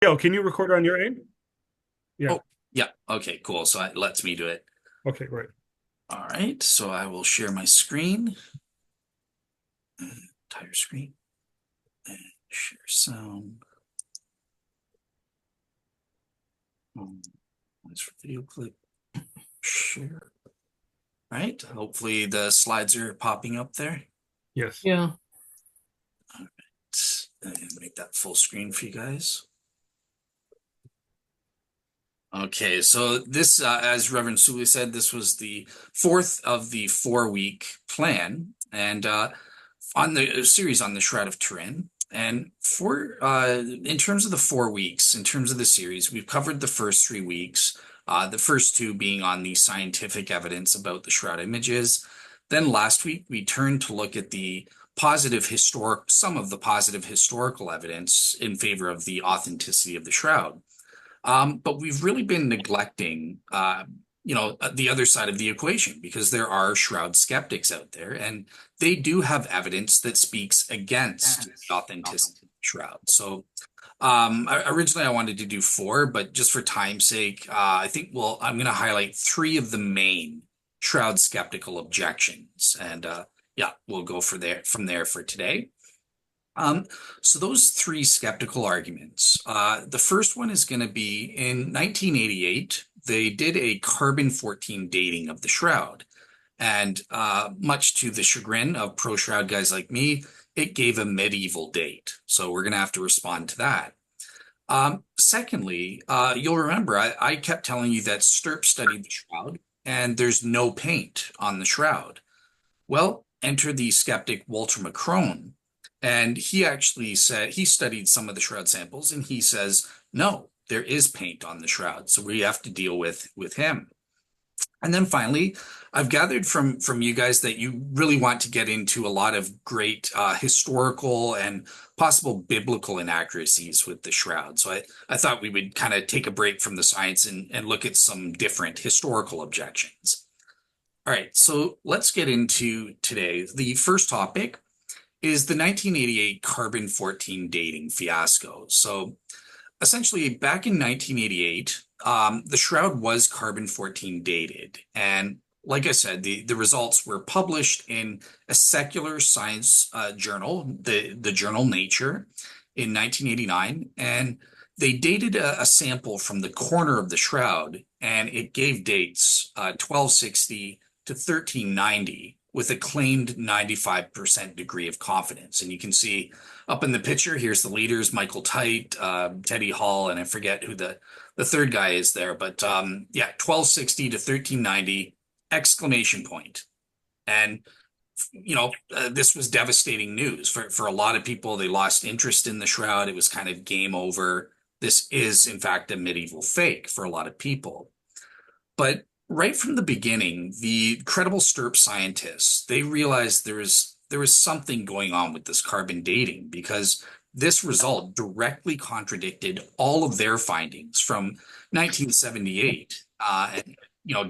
Yo, can you record on your end? Yeah. Oh, yeah. Okay, cool. So it lets me do it. Okay, great. All right. So I will share my screen, entire screen, and share sound. Um, That's for video clip. Share. All right. Hopefully the slides are popping up there. Yes. Yeah. All right. And make that full screen for you guys. Okay, so this, as Reverend Sully said, this was the fourth of the 4-week plan, and on the series on the Shroud of Turin. And for in terms of the 4 weeks, in terms of the series, we've covered the first 3 weeks. The first two being on the scientific evidence about the Shroud images. Then last week we turned to look at some of the positive historical evidence in favor of the authenticity of the Shroud. But we've really been neglecting, the other side of the equation because there are shroud skeptics out there, and they do have evidence that speaks against the authenticity of the shroud. So originally I wanted to do four, but just for time's sake, I'm going to highlight three of the main shroud skeptical objections, and yeah, we'll go from there for today. Um, so those three skeptical arguments. The first one is going to be in 1988, they did a carbon-14 dating of the shroud. And much to the chagrin of pro-shroud guys like me, it gave a medieval date. So we're going to have to respond to that. Secondly, you'll remember I kept telling you that Stirp studied the shroud and there's no paint on the shroud. Well, enter the skeptic Walter Macron. And he actually said he studied some of the shroud samples and he says, no, there is paint on the shroud. So we have to deal with him. And then finally, I've gathered from you guys that you really want to get into a lot of great historical and possible biblical inaccuracies with the shroud. So I thought we would kind of take a break from the science and look at some different historical objections. All right, so let's get into today. The first topic is the 1988 carbon-14 dating fiasco. So essentially, back in 1988, the shroud was carbon-14 dated. And like I said, the results were published in a secular science journal, the journal Nature, in 1989. And they dated a sample from the corner of the shroud, and it gave dates 1260 to 1390 with a claimed 95% degree of confidence. And you can see up in the picture, here's the leaders, Michael Tite, Teddy Hall, and I forget who the third guy is there. But yeah, 1260 to 1390, exclamation point. And, this was devastating news for a lot of people. They lost interest in the shroud. It was kind of game over. This is, in fact, a medieval fake for a lot of people. But right from the beginning, the credible Stirp scientists, they realized there was something going on with this carbon dating because this result directly contradicted all of their findings from 1978, and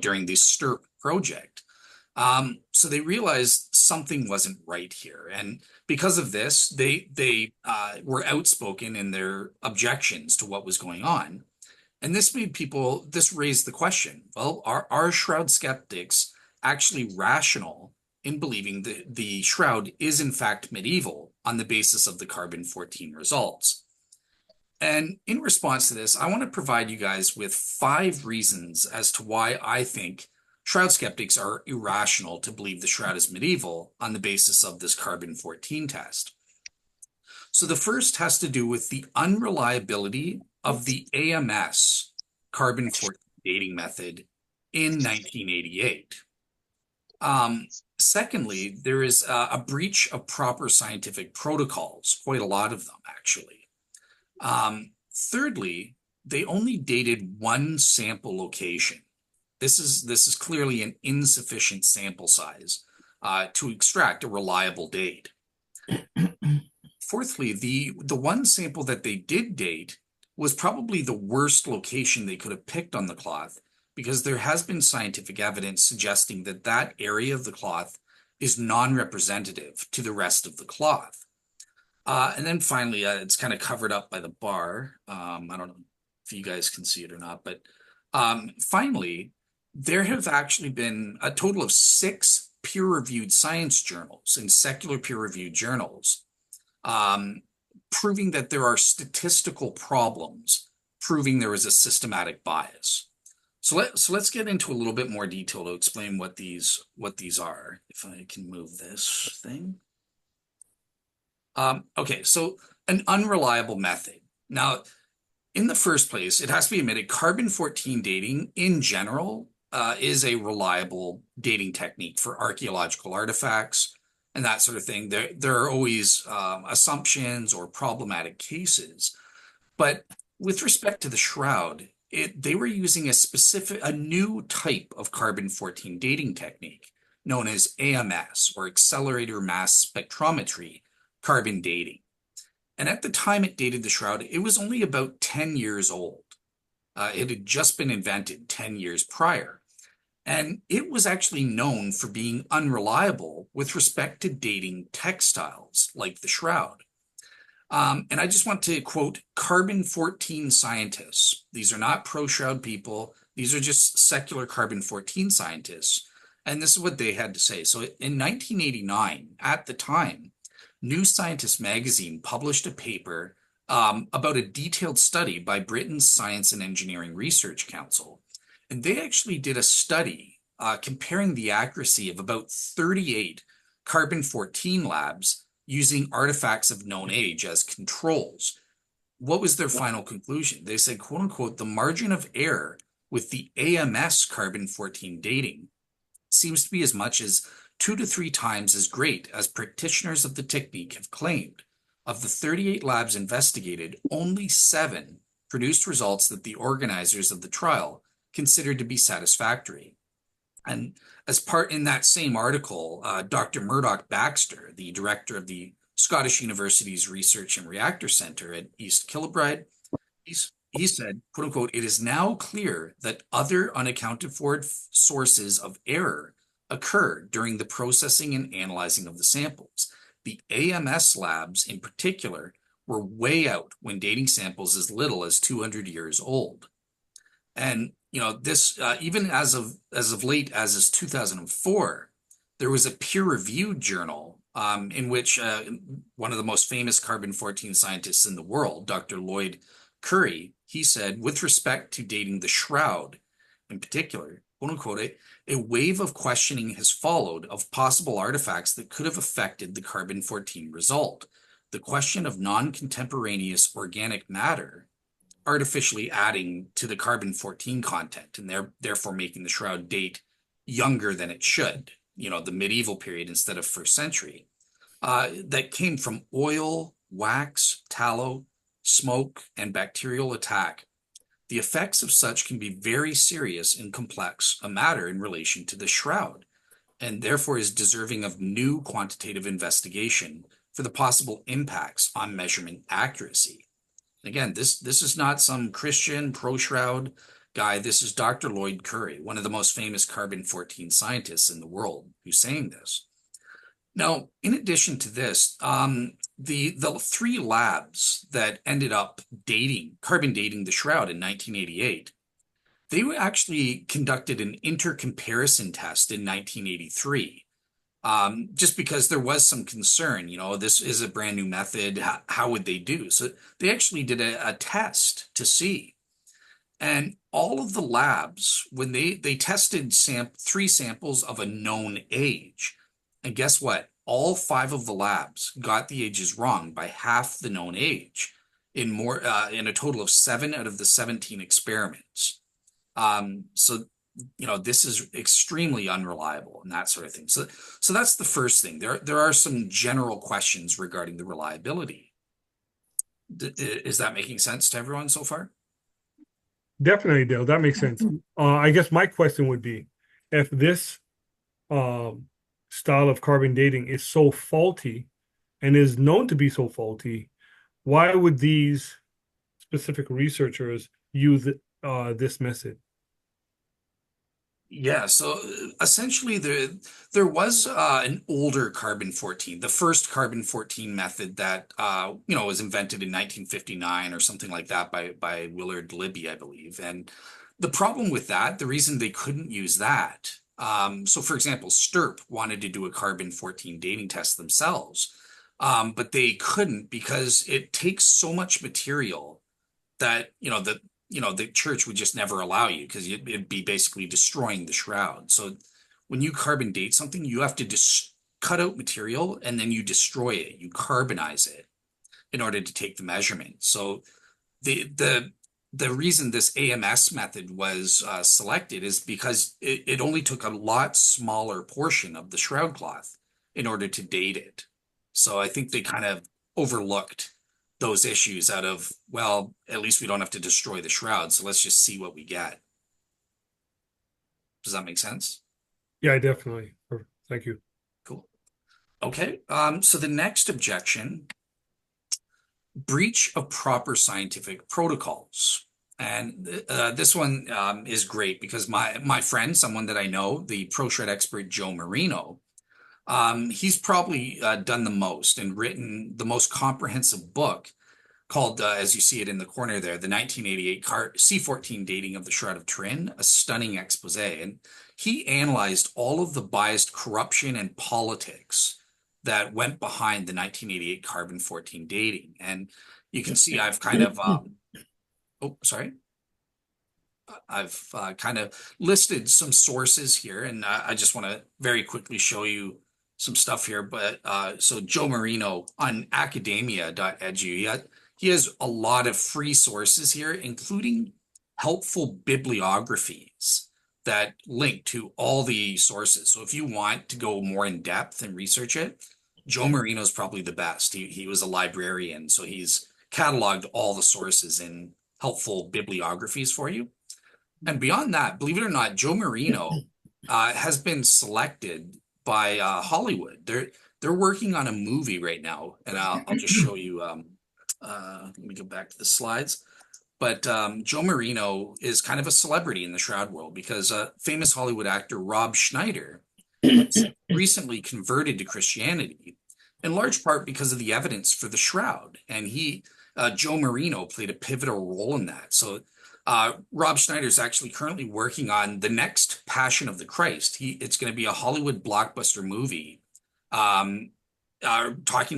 during the Stirp project. So they realized something wasn't right here, and because of this, they were outspoken in their objections to what was going on. And this raised the question, well, are shroud skeptics actually rational in believing that the shroud is in fact medieval on the basis of the carbon-14 results? And in response to this, I want to provide you guys with 5 reasons as to why I think shroud skeptics are irrational to believe the shroud is medieval on the basis of this carbon-14 test. So the first has to do with the unreliability of the AMS carbon-14 dating method in 1988. Secondly, there is a breach of proper scientific protocols, quite a lot of them actually. Thirdly, they only dated one sample location. This is clearly an insufficient sample size to extract a reliable date. Fourthly, the one sample that they did date was probably the worst location they could have picked on the cloth because there has been scientific evidence suggesting that that area of the cloth is non-representative to the rest of the cloth. And then finally, it's kind of covered up by the bar. I don't know if you guys can see it or not, but finally, there have actually been a total of 6 peer-reviewed science journals and secular peer-reviewed journals um, proving that there are statistical problems, proving there is a systematic bias. So let's get into a little bit more detail to explain what these are. If I can move this thing. Okay, so an unreliable method. Now, in the first place, it has to be admitted, carbon-14 dating in general is a reliable dating technique for archaeological artifacts and that sort of thing. There are always assumptions or problematic cases, but with respect to the shroud, they were using a new type of carbon-14 dating technique known as AMS, or accelerator mass spectrometry carbon dating. And at the time it dated the shroud, it was only about 10 years old. It had just been invented 10 years prior. And it was actually known for being unreliable with respect to dating textiles like the shroud. And I just want to quote carbon-14 scientists. These are not pro-shroud people. These are just secular carbon-14 scientists. And this is what they had to say. So in 1989, at the time, New Scientist magazine published a paper about a detailed study by Britain's Science and Engineering Research Council. And they actually did a study comparing the accuracy of about 38 carbon-14 labs using artifacts of known age as controls. What was their final conclusion? They said, quote unquote, the margin of error with the AMS carbon-14 dating seems to be as much as 2 to 3 times as great as practitioners of the technique have claimed. Of the 38 labs investigated, only 7 produced results that the organizers of the trial considered to be satisfactory. And as part in that same article, Dr. Murdoch Baxter, the director of the Scottish University's Research and Reactor Center at East Kilbride, he said, quote unquote, it is now clear that other unaccounted for sources of error occur during the processing and analyzing of the samples. The AMS labs in particular were way out when dating samples as little as 200 years old. And this even as of late as is 2004, there was a peer-reviewed journal in which one of the most famous carbon-14 scientists in the world, Dr. Lloyd Curry, he said, with respect to dating the shroud in particular, quote unquote, a wave of questioning has followed of possible artifacts that could have affected the carbon-14 result. The question of non-contemporaneous organic matter artificially adding to the carbon-14 content and therefore making the shroud date younger than it should, the medieval period instead of first century, that came from oil, wax, tallow, smoke, and bacterial attack. The effects of such can be very serious and complex a matter in relation to the shroud, and therefore is deserving of new quantitative investigation for the possible impacts on measurement accuracy. Again, this is not some Christian pro-shroud guy. This is Dr. Lloyd Curry, one of the most famous carbon-14 scientists in the world, who's saying this. Now, in addition to this, the 3 labs that ended up carbon dating the shroud in 1988, they were actually conducted an intercomparison test in 1983. Just because there was some concern, this is a brand new method. How would they do? So they actually did a test to see. And all of the labs, when they tested 3 samples of a known age, and guess what? All 5 of the labs got the ages wrong by half the known age in a total of 7 out of the 17 experiments. So this is extremely unreliable and that sort of thing. So that's the first thing. There are some general questions regarding the reliability. Is that making sense to everyone so far? Definitely, Dale. That makes sense. I guess my question would be, if this style of carbon dating is so faulty and is known to be so faulty, why would these specific researchers use this method? Yeah, so essentially there was an older carbon-14, the first carbon-14 method that was invented in 1959 or something like that by Willard Libby, I believe. And the problem with that, the reason they couldn't use that, so for example, STIRP wanted to do a carbon-14 dating test themselves, but they couldn't because it takes so much material that the church would just never allow you because it'd be basically destroying the shroud. So when you carbon date something, you have to just cut out material and then you destroy it, you carbonize it in order to take the measurement. So the reason this AMS method was selected is because it only took a lot smaller portion of the shroud cloth in order to date it. So I think they kind of overlooked those issues out of, well, at least we don't have to destroy the shroud, so let's just see what we get. Does that make sense? Yeah, definitely. Thank you. Cool. Okay. So the next objection, breach of proper scientific protocols. And this one is great because my friend, someone that I know, the pro-shred expert Joe Marino, he's probably done the most and written the most comprehensive book called, as you see it in the corner there, the 1988 C14 dating of the Shroud of Turin, a stunning expose. And he analyzed all of the biased corruption and politics that went behind the 1988 carbon-14 dating. And you can see I've kind of, oh, sorry. I've kind of listed some sources here, and I just want to very quickly show you some stuff here. But so Joe Marino on academia.edu, he has a lot of free sources here, including helpful bibliographies that link to all the sources. So if you want to go more in depth and research it, Joe Marino is probably the best. He was a librarian, so he's cataloged all the sources in helpful bibliographies for you. And beyond that, believe it or not, Joe Marino has been selected by Hollywood. They're working on a movie right now, and I'll just show you. Let me go back to the slides. But Joe Marino is kind of a celebrity in the shroud world because famous Hollywood actor Rob Schneider has recently converted to Christianity, in large part because of the evidence for the shroud, and Joe Marino played a pivotal role in that. So Rob Schneider is actually currently working on the next Passion of the Christ. It's going to be a Hollywood blockbuster movie talking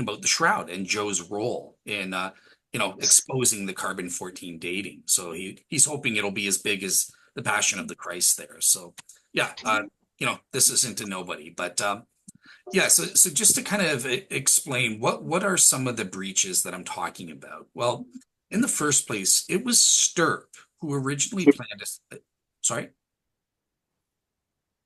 about the shroud and Joe's role in exposing the carbon-14 dating. So he's hoping it'll be as big as the Passion of the Christ there. So yeah, this isn't a nobody, but yeah. So just to kind of explain what are some of the breaches that I'm talking about? Well, in the first place, it was STIRP who originally planned sorry,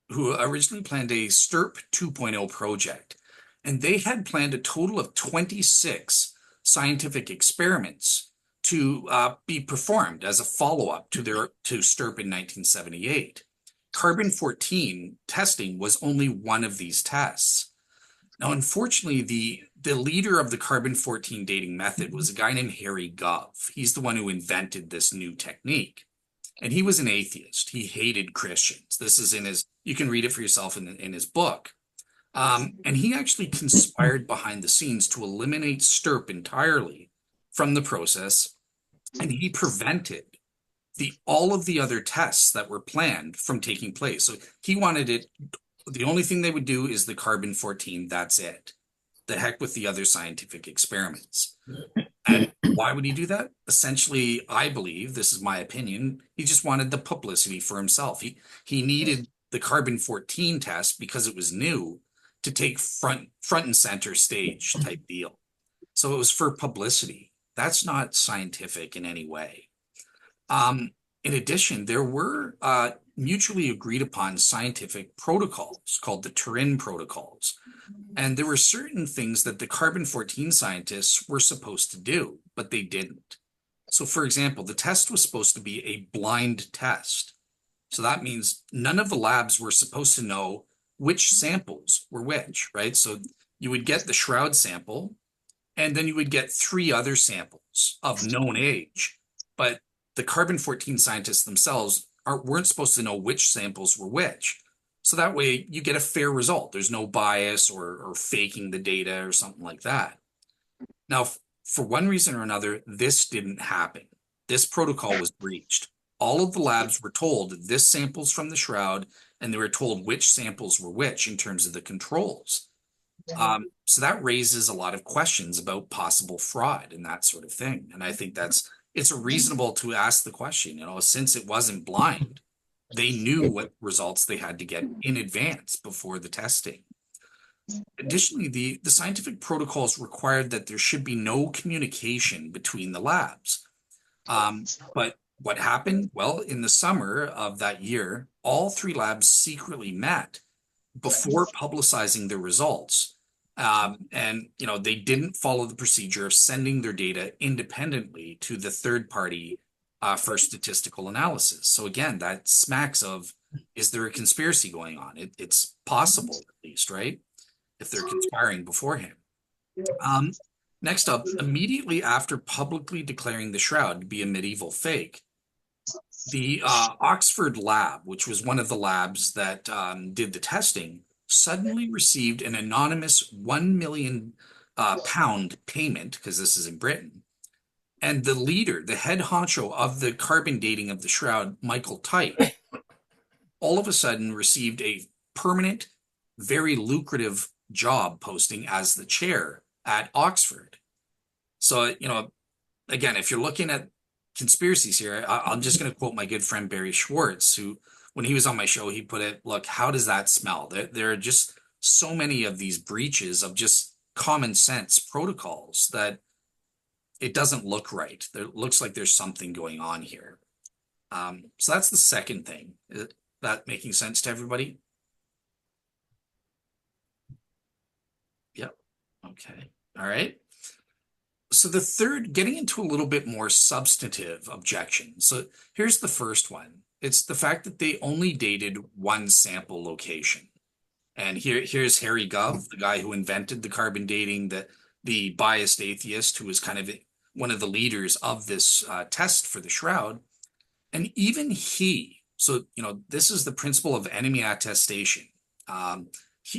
who originally planned a STIRP 2.0 project. And they had planned a total of 26 scientific experiments to be performed as a follow-up to STIRP in 1978. Carbon-14 testing was only one of these tests. Now, unfortunately, the leader of the carbon-14 dating method was a guy named Harry Gove. He's the one who invented this new technique. And he was an atheist. He hated Christians. This is you can read it for yourself in his book. And he actually conspired behind the scenes to eliminate STIRP entirely from the process. And he prevented all of the other tests that were planned from taking place. So he wanted it. The only thing they would do is the carbon-14. That's it. The heck with the other scientific experiments. And why would he do that? Essentially, I believe, this is my opinion, he just wanted the publicity for himself. He needed the carbon-14 test because it was new to take front and center stage type deal. So it was for publicity. That's not scientific in any way. In addition, there were mutually agreed upon scientific protocols called the Turin protocols. And there were certain things that the carbon-14 scientists were supposed to do, but they didn't. So for example, the test was supposed to be a blind test. So that means none of the labs were supposed to know which samples were which, right? So you would get the shroud sample, and then you would get 3 other samples of known age. But the carbon-14 scientists themselves weren't supposed to know which samples were which. So that way you get a fair result. There's no bias or faking the data or something like that. Now, for one reason or another, this didn't happen. This protocol was breached. All of the labs were told this sample's from the Shroud, and they were told which samples were which in terms of the controls. So that raises a lot of questions about possible fraud and that sort of thing. And I think it's reasonable to ask the question, since it wasn't blind, they knew what results they had to get in advance before the testing. Additionally, the scientific protocols required that there should be no communication between the labs. But what happened? Well, in the summer of that year, all three labs secretly met before publicizing their results. And they didn't follow the procedure of sending their data independently to the third party for statistical analysis. So again, that smacks of, is there a conspiracy going on? It's possible, at least, right? If they're conspiring beforehand. Next up, immediately after publicly declaring the Shroud to be a medieval fake, the Oxford lab, which was one of the labs that did the testing, suddenly received an anonymous £1 million payment, because this is in Britain. And the leader, the head honcho of the carbon dating of the Shroud, Michael Tite, all of a sudden received a permanent, very lucrative job posting as the chair at Oxford. So, again, if you're looking at conspiracies here, I'm just going to quote my good friend Barry Schwartz, who, when he was on my show, he put it, look, how does that smell? There are just so many of these breaches of just common sense protocols that it doesn't look right. It looks like there's something going on here. So that's the second thing. Is that making sense to everybody? Yep. Okay. All right. So the third, getting into a little bit more substantive objections. So here's the first one. It's the fact that they only dated one sample location. And here's Harry Gov, the guy who invented the carbon dating, the biased atheist who was kind of one of the leaders of this test for the Shroud. And even he, so, this is the principle of enemy attestation.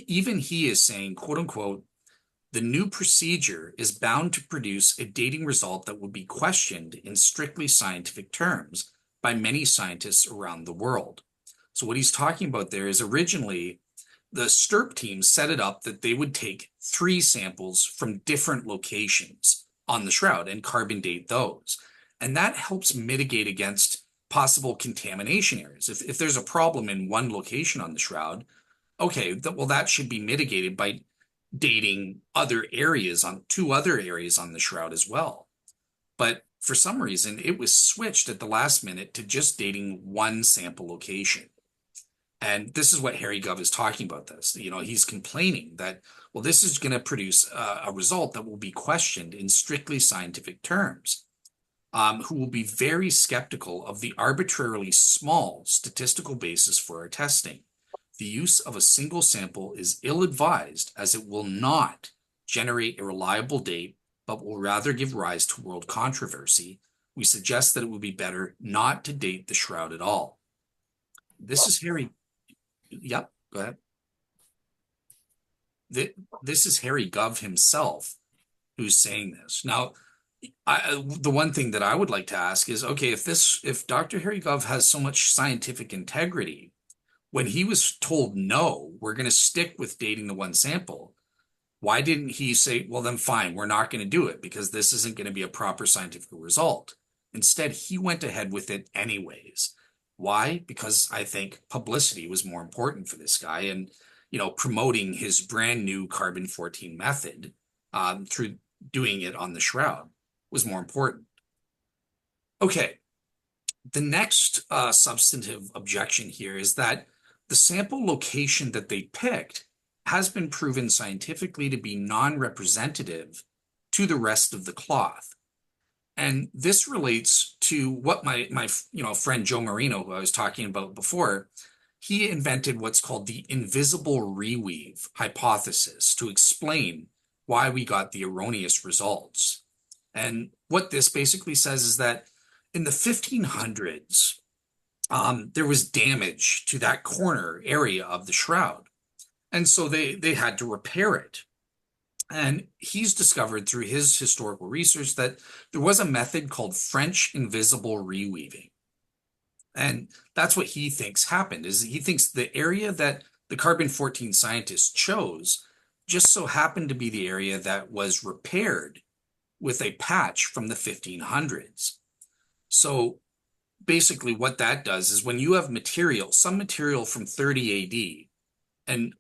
Even he is saying, quote unquote, the new procedure is bound to produce a dating result that will be questioned in strictly scientific terms by many scientists around the world. So what he's talking about there is originally the STIRP team set it up that they would take 3 samples from different locations on the Shroud and carbon date those. And that helps mitigate against possible contamination errors. If there's a problem in one location on the Shroud, okay, that should be mitigated by dating other areas on 2 other areas on the Shroud as well. But for some reason, it was switched at the last minute to just dating one sample location. And this is what Harry Gov is talking about this. He's complaining that, well, this is going to produce a result that will be questioned in strictly scientific terms, who will be very skeptical of the arbitrarily small statistical basis for our testing. The use of a single sample is ill-advised as it will not generate a reliable date, but will rather give rise to world controversy. We suggest that it would be better not to date the Shroud at all. This is Harry. Yep, go ahead. This is Harry Gov himself who's saying this. Now, the one thing that I would like to ask is, okay, if Dr. Harry Gov has so much scientific integrity, when he was told, no, we're going to stick with dating the one sample, why didn't he say, well, then fine, we're not going to do it because this isn't going to be a proper scientific result? Instead, he went ahead with it anyways. Why? Because I think publicity was more important for this guy, and promoting his brand new carbon-14 method through doing it on the Shroud was more important. Okay, the next substantive objection here is that the sample location that they picked has been proven scientifically to be non-representative to the rest of the cloth. And this relates to what my friend Joe Marino, who I was talking about before, he invented what's called the invisible reweave hypothesis to explain why we got the erroneous results. And what this basically says is that in the 1500s, there was damage to that corner area of the shroud. And so they had to repair it. And he's discovered through his historical research that there was a method called French invisible reweaving. And that's what he thinks happened is he thinks the area that the carbon-14 scientists chose just so happened to be the area that was repaired with a patch from the 1500s. So basically what that does is when you have material, some material from 30 AD and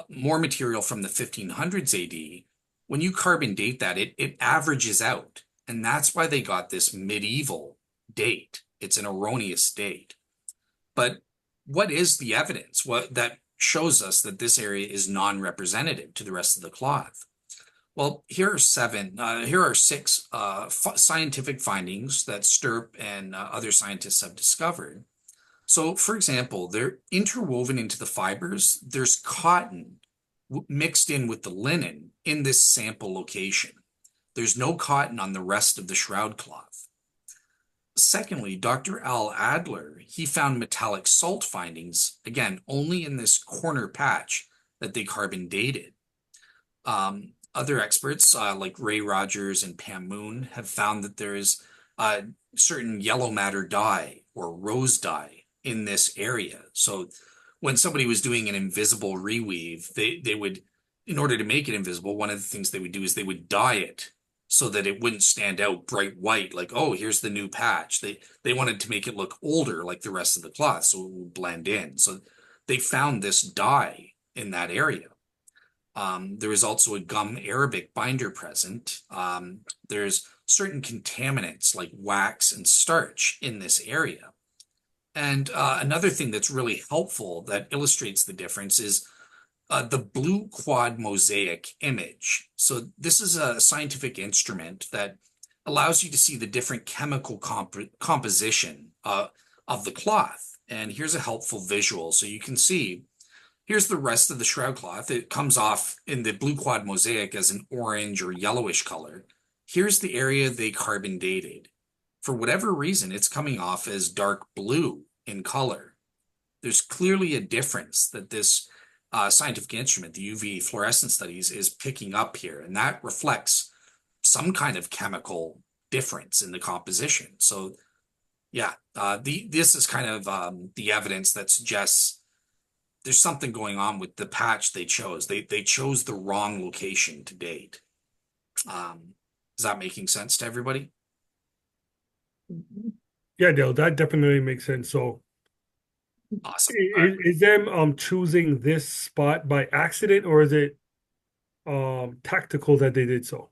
more material from the 1500s AD, when you carbon date that, it averages out. And that's why they got this medieval date. It's an erroneous date. But what is the evidence? What that shows us that this area is non-representative to the rest of the cloth? Well, here are six scientific findings that Stirp and other scientists have discovered. So, for example, they're interwoven into the fibers. There's cotton mixed in with the linen in this sample location. There's no cotton on the rest of the shroud cloth. Secondly, Dr. Al Adler, he found metallic salt findings, again, only in this corner patch that they carbon dated. Other experts like Ray Rogers and Pam Moon have found that there is certain yellow matter dye or rose dye in this area. So when somebody was doing an invisible reweave, they would, in order to make it invisible, one of the things they would do is they would dye it so that it wouldn't stand out bright white, like, oh, here's the new patch. They wanted to make it look older like the rest of the cloth so it would blend in. So they found this dye in that area. There is also a gum arabic binder present. There's certain contaminants like wax and starch in this area. And another thing that's really helpful that illustrates the difference is the blue quad mosaic image. So this is a scientific instrument that allows you to see the different chemical composition of the cloth. And here's a helpful visual. So you can see, here's the rest of the shroud cloth. It comes off in the blue quad mosaic as an orange or yellowish color. Here's the area they carbon dated. For whatever reason, it's coming off as dark blue in color. There's clearly a difference that this scientific instrument, the UV fluorescence studies, is picking up here, and that reflects some kind of chemical difference in the composition. So, yeah, this is kind of the evidence that suggests there's something going on with the patch they chose. They chose the wrong location to date. Is that making sense to everybody? Yeah, Dale, that definitely makes sense. So Awesome. All right. is them choosing this spot by accident, or is it tactical that they did so?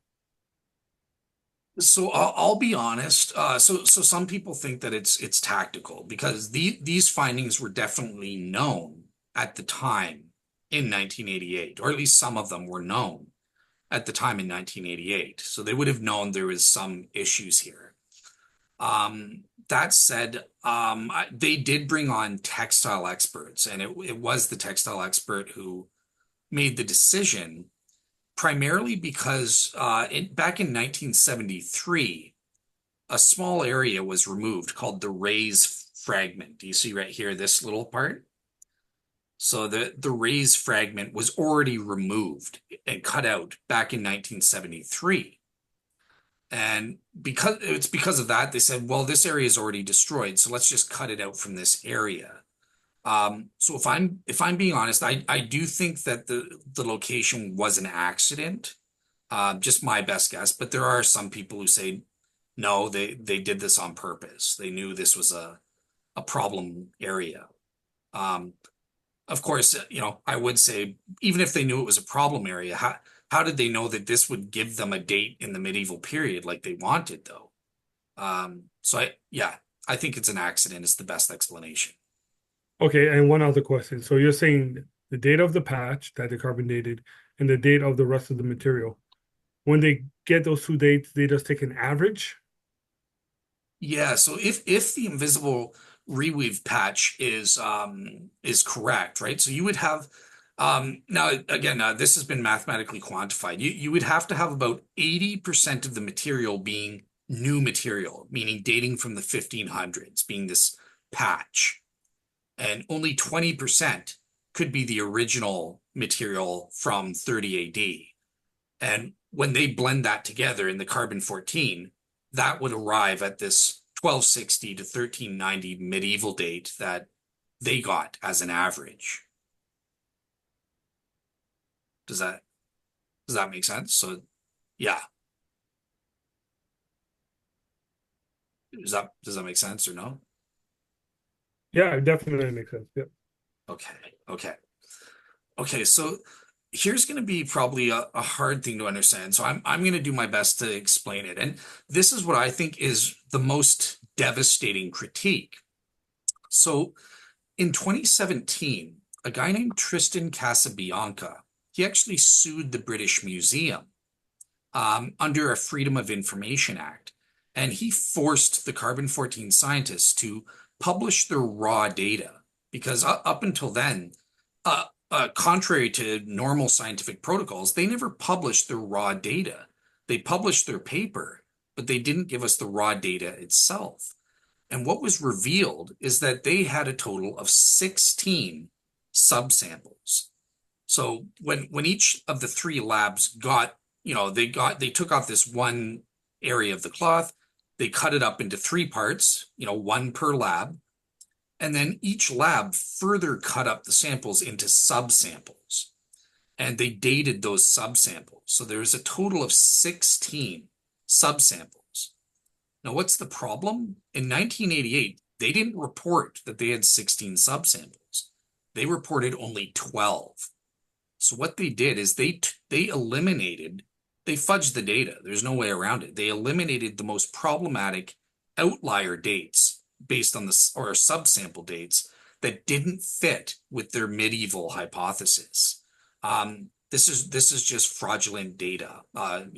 So I'll be honest. So some people think that it's tactical because these findings were definitely known at the time in 1988, or at least some of them were known at the time in 1988. So they would have known there was some issues here. That said, they did bring on textile experts, and it was the textile expert who made the decision, primarily because back in 1973, a small area was removed called the rays fragment. Do you see right here, this little part? So the rays fragment was already removed and cut out back in 1973. And because of that, they said, well, this area is already destroyed, so let's just cut it out from this area. So if I'm being honest, I do think that the location was an accident, just my best guess. But there are some people who say no, they did this on purpose. They knew this was a problem area. Of course, I would say even if they knew it was a problem area, how did they know that this would give them a date in the medieval period like they wanted, though? I think it's an accident is the best explanation. Okay, and one other question. So you're saying the date of the patch that they carbon dated and the date of the rest of the material. When they get those two dates, they just take an average? Yeah, so if the invisible reweave patch is correct, right? So you would have now again this has been mathematically quantified. You would have to have about 80% of the material being new material, meaning dating from the 1500s, being this patch, and only 20% could be the original material from 30 AD. And when they blend that together in the carbon-14, that would arrive at this 1260 to 1390 medieval date that they got as an average. Does that make sense? So yeah. Does that make sense or no? Yeah, it definitely makes sense. Yeah. Okay. Okay. Okay. So here's going to be probably a hard thing to understand. So I'm going to do my best to explain it. And this is what I think is the most devastating critique. So in 2017, a guy named Tristan Casabianca, he actually sued the British Museum under a Freedom of Information Act. And he forced the carbon-14 scientists to publish their raw data because up until then, contrary to normal scientific protocols, they never published their raw data. They published their paper, but they didn't give us the raw data itself. And what was revealed is that they had a total of 16 subsamples. So when each of the three labs got, they took off this one area of the cloth, they cut it up into three parts, one per lab, and then each lab further cut up the samples into subsamples, and they dated those subsamples. So there's a total of 16 subsamples. Now, what's the problem? In 1988, they didn't report that they had 16 subsamples. They reported only 12. So what they did is they fudged the data. There's no way around it. They eliminated the most problematic outlier dates based on or subsample dates that didn't fit with their medieval hypothesis. This is just fraudulent data, and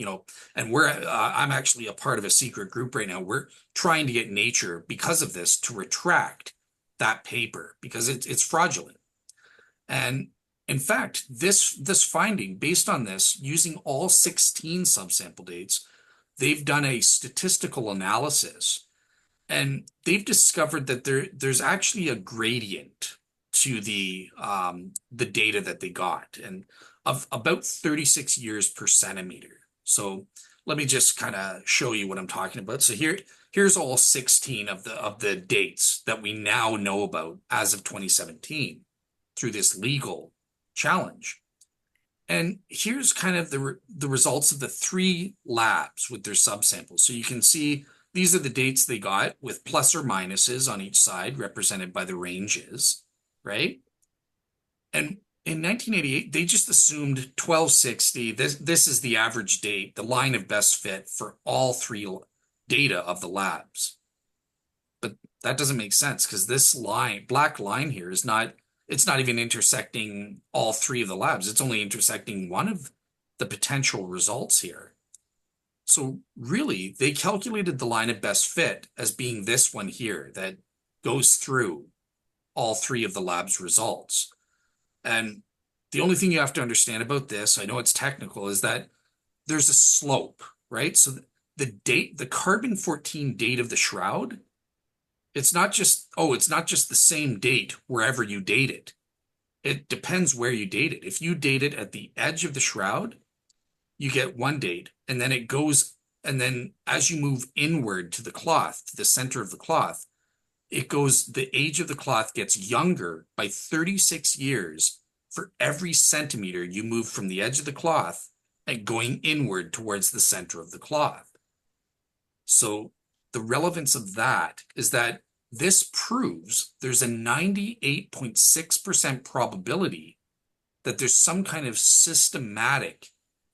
I'm actually a part of a secret group right now. We're trying to get Nature, because of this, to retract that paper because it's fraudulent. And in fact, this finding, based on this, using all 16 subsample dates, they've done a statistical analysis, and they've discovered that there's actually a gradient to the data that they got, and of about 36 years per centimeter. So let me just kind of show you what I'm talking about. So here's all 16 of the dates that we now know about as of 2017 through this legal challenge. And here's kind of the results of the three labs with their subsamples. So you can see these are the dates they got with plus or minuses on each side represented by the ranges, right? And in 1988, they just assumed 1260. This is the average date, the line of best fit for all three data of the labs. But that doesn't make sense because this black line here it's not even intersecting all three of the labs. It's only intersecting one of the potential results here. So really, they calculated the line of best fit as being this one here that goes through all three of the lab's results. And the only thing you have to understand about this, I know it's technical, is that there's a slope, right? So the carbon-14 date of the shroud, it's not just the same date wherever you date it. It depends where you date it. If you date it at the edge of the shroud, you get one date, and then it goes, and then as you move inward to the cloth, to the center of the cloth, the age of the cloth gets younger by 36 years for every centimeter you move from the edge of the cloth and going inward towards the center of the cloth. So the relevance of that is that this proves there's a 98.6% probability that there's some kind of systematic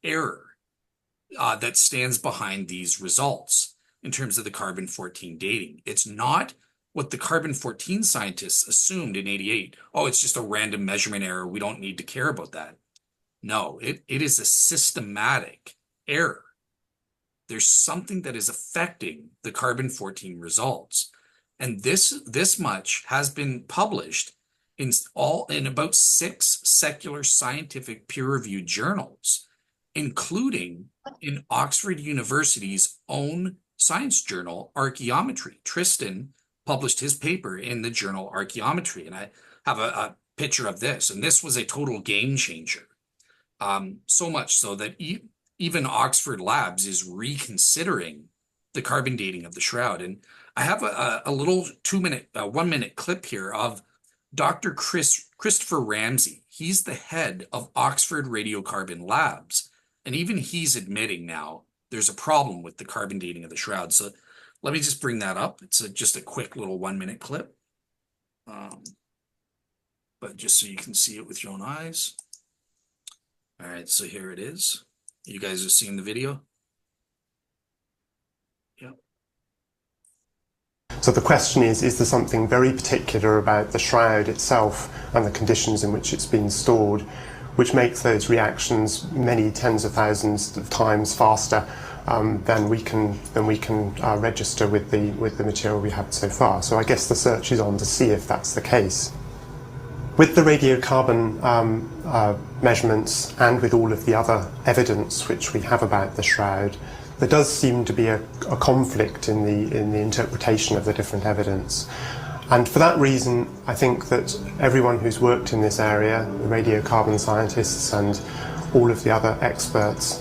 error that stands behind these results in terms of the carbon-14 dating. It's not what the carbon-14 scientists assumed in 88. Oh, it's just a random measurement error. We don't need to care about that. No, it is a systematic error. There's something that is affecting the carbon-14 results. And this much has been published in about 6 secular scientific peer-reviewed journals, including in Oxford University's own science journal, Archaeometry. Tristan published his paper in the journal Archaeometry. And I have a picture of this, and this was a total game changer. So much so that even Oxford Labs is reconsidering the carbon dating of the shroud. And I have a little 1 minute clip here of Dr. Christopher Ramsey. He's the head of Oxford Radiocarbon Labs. And even he's admitting now there's a problem with the carbon dating of the shroud. So let me just bring that up. It's just a quick little 1 minute clip. But just so you can see it with your own eyes. All right, so here it is. You guys are seeing the video? Yep. So the question is there something very particular about the shroud itself and the conditions in which it's been stored, which makes those reactions many tens of thousands of times faster than we can register with the material we have so far? So I guess the search is on to see if that's the case. With the radiocarbon measurements and with all of the other evidence which we have about the shroud, there does seem to be a conflict in the interpretation of the different evidence. And for that reason, I think that everyone who's worked in this area, the radiocarbon scientists and all of the other experts,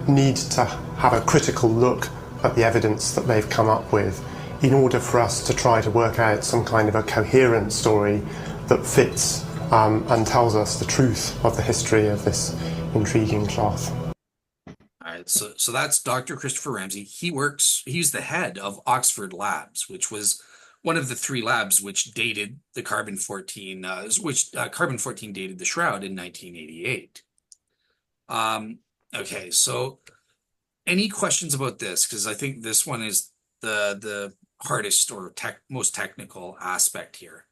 need to have a critical look at the evidence that they've come up with in order for us to try to work out some kind of a coherent story that fits and tells us the truth of the history of this intriguing cloth. All right, so that's Dr. Christopher Ramsey. He's the head of Oxford Labs, which was one of the 3 labs which dated the carbon-14, carbon-14 dated the shroud in 1988. Okay, so any questions about this? Because I think this one is the hardest or most technical aspect here.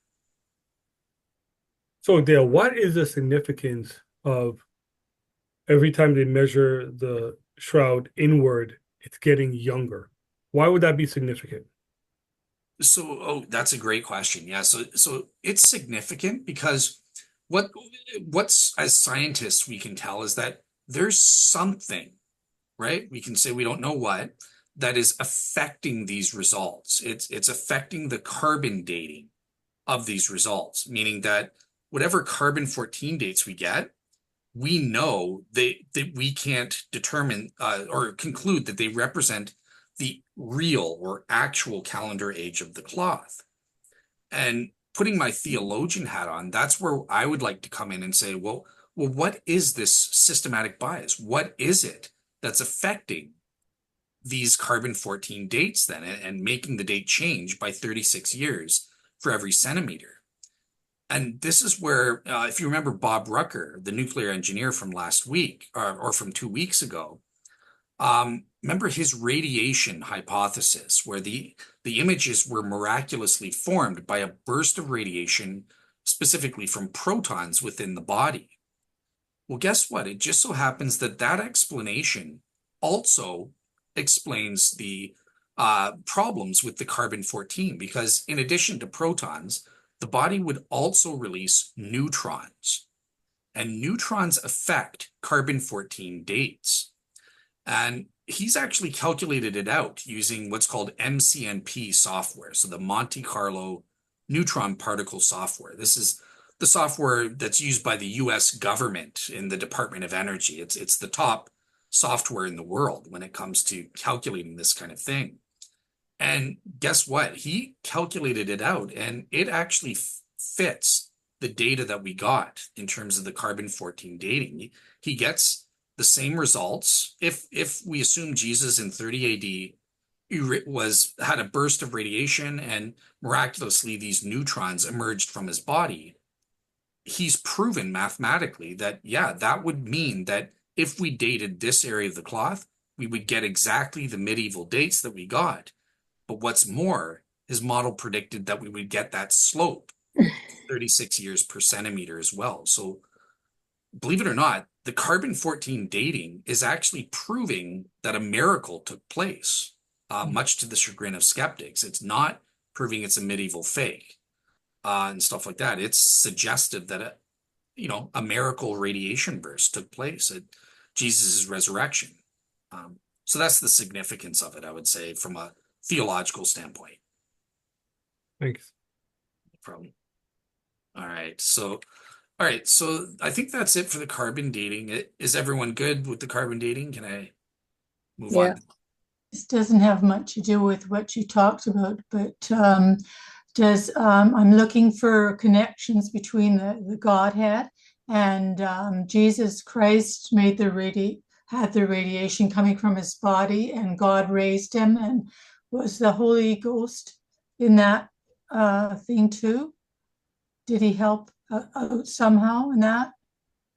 So Dale, what is the significance of every time they measure the shroud inward, it's getting younger? Why would that be significant? So, that's a great question. Yeah, so it's significant because what's as scientists we can tell is that there's something, right? We can say we don't know what, that is affecting these results. It's affecting the carbon dating of these results, meaning that whatever carbon-14 dates we get, we know that we can't determine or conclude that they represent the real or actual calendar age of the cloth. And putting my theologian hat on, that's where I would like to come in and say, well, what is this systematic bias? What is it that's affecting these carbon-14 dates then and making the date change by 36 years for every centimeter? And this is where, if you remember Bob Rucker, the nuclear engineer from last week or from 2 weeks ago, remember his radiation hypothesis, where the images were miraculously formed by a burst of radiation, specifically from protons within the body. Well, guess what? It just so happens that explanation also explains the problems with the carbon-14, because in addition to protons, the body would also release neutrons, and neutrons affect carbon-14 dates. And he's actually calculated it out using what's called MCNP software, so the Monte Carlo neutron particle software. This is the software that's used by the US government in the Department of Energy. It's the top software in the world when it comes to calculating this kind of thing. And guess what? He calculated it out, and it actually fits the data that we got in terms of the carbon-14 dating. He gets the same results. If we assume Jesus in 30 AD had a burst of radiation and miraculously these neutrons emerged from his body, he's proven mathematically that, yeah, that would mean that if we dated this area of the cloth, we would get exactly the medieval dates that we got. But what's more, his model predicted that we would get that slope, 36 years per centimeter as well. So believe it or not, the carbon-14 dating is actually proving that a miracle took place, much to the chagrin of skeptics. It's not proving it's a medieval fake and stuff like that. It's suggestive that a miracle radiation burst took place at Jesus' resurrection. So that's the significance of it, I would say, from a theological standpoint. Thanks. No problem. All right. So I think that's it for the carbon dating. Is everyone good with the carbon dating? Can I move Yeah. on? This doesn't have much to do with what you talked about, but I'm looking for connections between the Godhead and Jesus Christ had the radiation coming from his body, and God raised him, and was the Holy Ghost in that thing too? Did he help out somehow in that?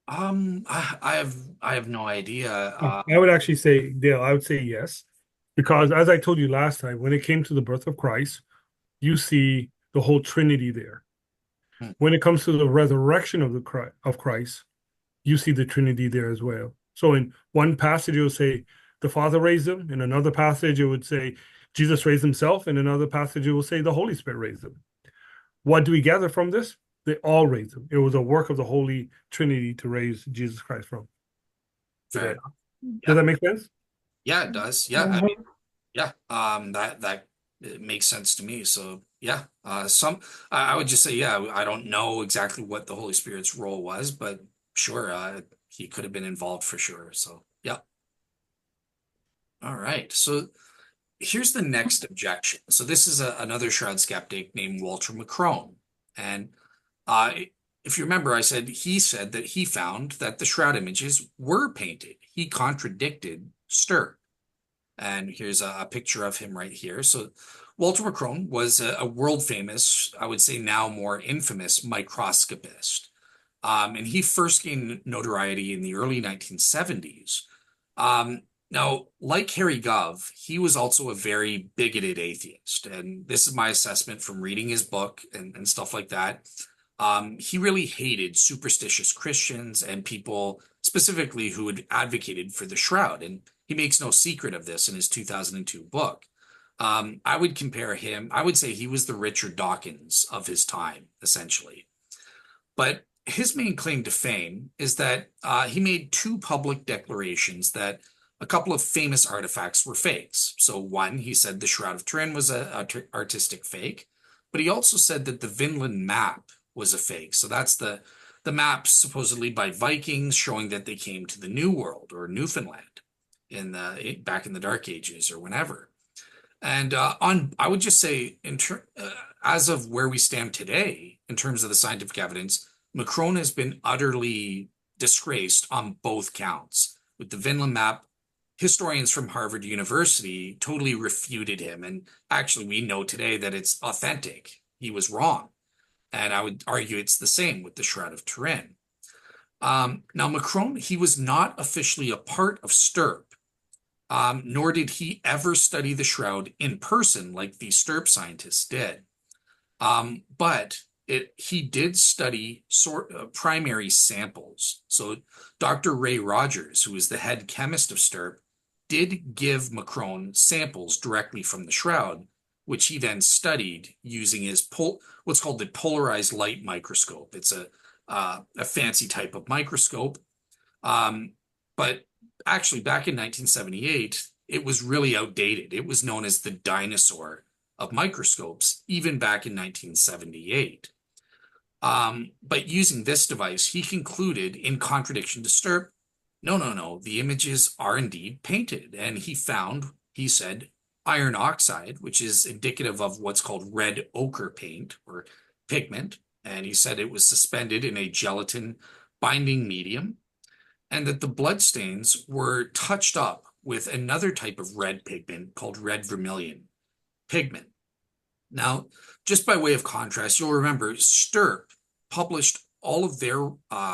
I have no idea. I would actually say, Dale, I would say yes. Because as I told you last time, when it came to the birth of Christ, you see the whole Trinity there. Hmm. When it comes to the resurrection of Christ, you see the Trinity there as well. So in one passage, it will say the Father raised him. In another passage, it would say Jesus raised himself. In another passage, it will say the Holy Spirit raised him. What do we gather from this? They all raised him. It was a work of the Holy Trinity to raise Jesus Christ from the Fair dead. enough. Does that make sense? Yeah, it does. Yeah, I mean, yeah. That it makes sense to me. So yeah, I would just say, yeah, I don't know exactly what the Holy Spirit's role was, but sure, he could have been involved for sure. So yeah. All right. So here's the next objection. So this is another Shroud skeptic named Walter McCrone, and uh, if you remember, he said that he found that the Shroud images were painted. He contradicted Sturp. And here's a picture of him right here. So Walter McCrone was a world famous, I would say now more infamous microscopist. And he first gained notoriety in the early 1970s. Now, like Harry Gov, he was also a very bigoted atheist. And this is my assessment from reading his book and stuff like that. He really hated superstitious Christians and people specifically who had advocated for the shroud. And he makes no secret of this in his 2002 book. I would say he was the Richard Dawkins of his time, essentially. But his main claim to fame is that he made two public declarations that a couple of famous artifacts were fakes. So one, he said the Shroud of Turin was an artistic fake, but he also said that the Vinland map was a fake. So that's the map supposedly by Vikings showing that they came to the New World or Newfoundland back in the Dark Ages or whenever. And I would just say, as of where we stand today, in terms of the scientific evidence, Macron has been utterly disgraced on both counts. With the Vinland map, historians from Harvard University totally refuted him. And actually, we know today that it's authentic. He was wrong. And I would argue it's the same with the Shroud of Turin. Now, Macron, he was not officially a part of Sturp, nor did he ever study the shroud in person like the Sturp scientists did. But he did study primary samples. So Dr. Ray Rogers, who was the head chemist of Sturp, did give Macron samples directly from the shroud, which he then studied using his what's called the polarized light microscope. It's a fancy type of microscope. But actually, back in 1978, it was really outdated. It was known as the dinosaur of microscopes, even back in 1978. But using this device, he concluded, in contradiction to Sturp, no, the images are indeed painted. And he said, iron oxide, which is indicative of what's called red ochre paint or pigment. And he said it was suspended in a gelatin binding medium, and that the bloodstains were touched up with another type of red pigment called red vermilion pigment. Now, just by way of contrast, you'll remember Sturp published all of their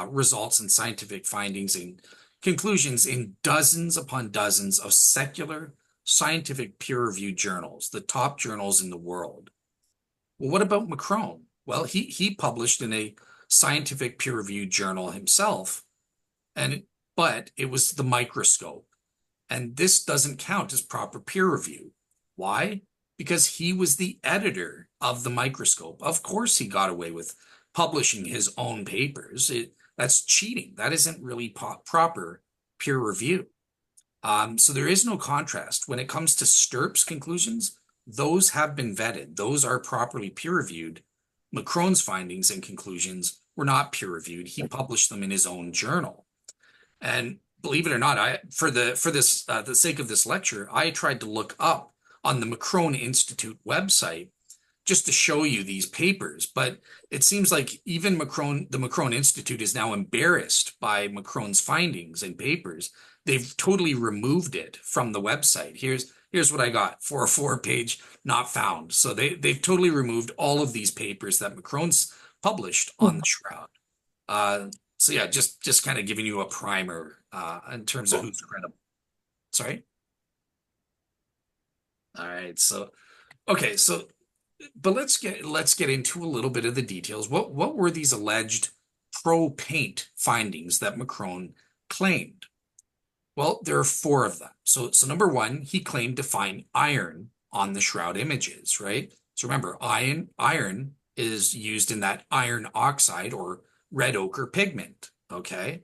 results and scientific findings and conclusions in dozens upon dozens of secular scientific peer-reviewed journals, the top journals in the world. Well, what about Macron? Well, he published in a scientific peer-reviewed journal himself, but it was the microscope. And this doesn't count as proper peer review. Why? Because he was the editor of the microscope. Of course, he got away with publishing his own papers. That's cheating. That isn't really proper peer review. So there is no contrast. When it comes to Sturp's conclusions, those have been vetted. Those are properly peer-reviewed. Macron's findings and conclusions were not peer-reviewed. He published them in his own journal. And believe it or not, for the sake of this lecture, I tried to look up on the Macron Institute website just to show you these papers. But it seems like even the Macron Institute is now embarrassed by Macron's findings and papers. They've totally removed it from the website. Here's what I got for a 4-page not found. So they've totally removed all of these papers that Macron's published on the Shroud. So yeah, just kind of giving you a primer in terms of who's credible. Sorry. All right. So, okay. So, but let's get into a little bit of the details. What were these alleged pro-paint findings that Macron claimed? Well, there are 4 of them. So number 1, he claimed to find iron on the Shroud images, right? So remember, iron is used in that iron oxide or red ochre pigment, okay?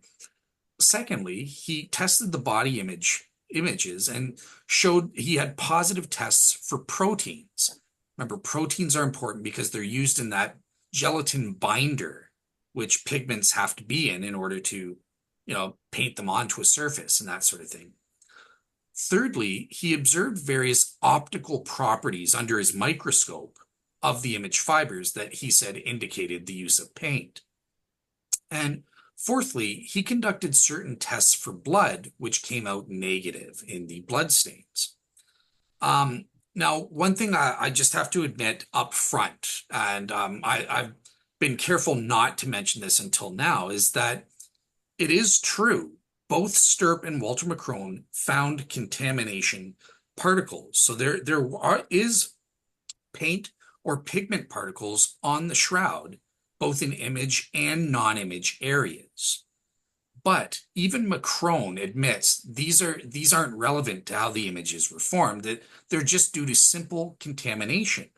Secondly, he tested the body images and showed he had positive tests for proteins. Remember, proteins are important because they're used in that gelatin binder, which pigments have to be in order to, paint them onto a surface and that sort of thing. Thirdly, he observed various optical properties under his microscope of the image fibers that he said indicated the use of paint. And fourthly, he conducted certain tests for blood, which came out negative in the blood stains. Now, one thing I just have to admit up front, and I've been careful not to mention this until now, is that it is true. Both Stirp and Walter Macron found contamination particles. So there is paint or pigment particles on the Shroud, both in image and non-image areas. But even Macron admits these aren't relevant to how the images were formed, that they're just due to simple contamination.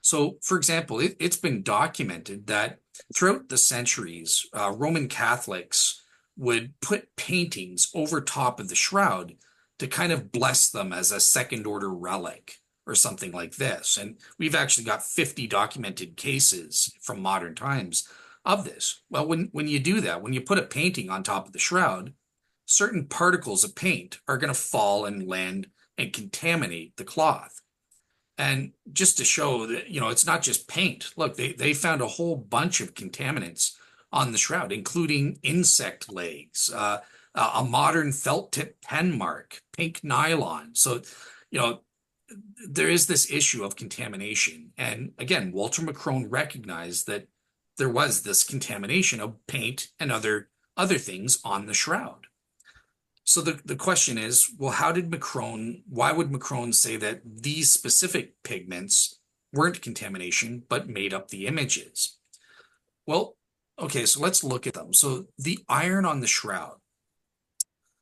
So, for example, it's been documented that throughout the centuries, Roman Catholics would put paintings over top of the Shroud to kind of bless them as a second-order relic or something like this. And we've actually got 50 documented cases from modern times of this. Well, when you do that, when you put a painting on top of the Shroud, certain particles of paint are going to fall and land and contaminate the cloth. And just to show that, it's not just paint. Look, they found a whole bunch of contaminants on the Shroud, including insect legs, a modern felt tip pen mark, pink nylon. So, there is this issue of contamination. And again, Walter Macron recognized that there was this contamination of paint and other things on the Shroud. So the question is, well, why would Macron say that these specific pigments weren't contamination, but made up the images? Well, okay, so let's look at them. So the iron on the Shroud.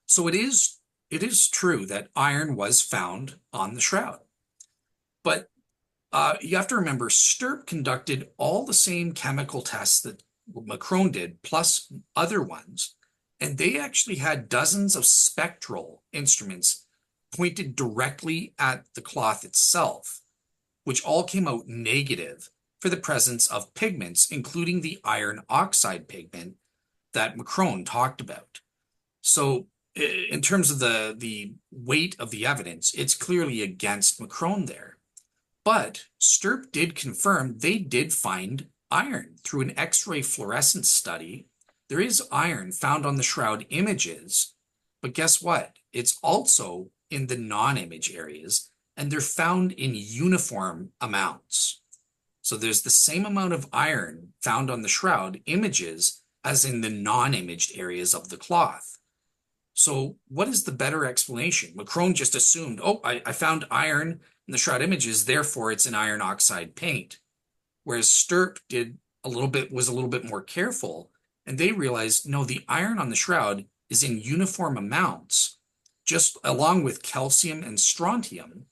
So it is true that iron was found on the Shroud. But you have to remember, Stirp conducted all the same chemical tests that Macron did, plus other ones. And they actually had dozens of spectral instruments pointed directly at the cloth itself, which all came out negative for the presence of pigments, including the iron oxide pigment that Macron talked about. So in terms of the weight of the evidence, it's clearly against Macron there. But Stirp did confirm they did find iron through an X-ray fluorescence study. There is iron found on the Shroud images, but guess what? It's also in the non-image areas, and they're found in uniform amounts. So there's the same amount of iron found on the Shroud images as in the non-imaged areas of the cloth. So what is the better explanation? Macron just assumed, I found iron in the Shroud images, therefore it's an iron oxide paint. Whereas Stirp was a little bit more careful, and they realized, no, the iron on the Shroud is in uniform amounts, just along with calcium and strontium.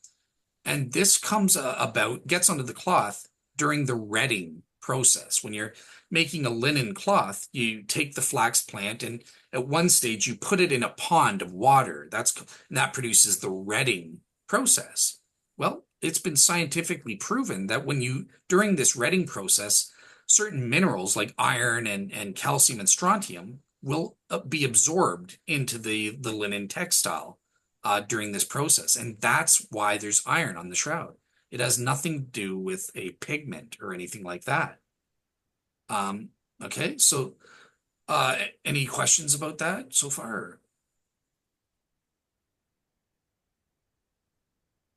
And this gets onto the cloth during the retting process. When you're making a linen cloth, you take the flax plant, and at one stage you put it in a pond of water. That produces the retting process. Well, it's been scientifically proven that during this retting process, certain minerals like iron and calcium and strontium will be absorbed into the linen textile during this process. And that's why there's iron on the shroud. It has nothing to do with a pigment or anything like that. Okay, so any questions about that so far?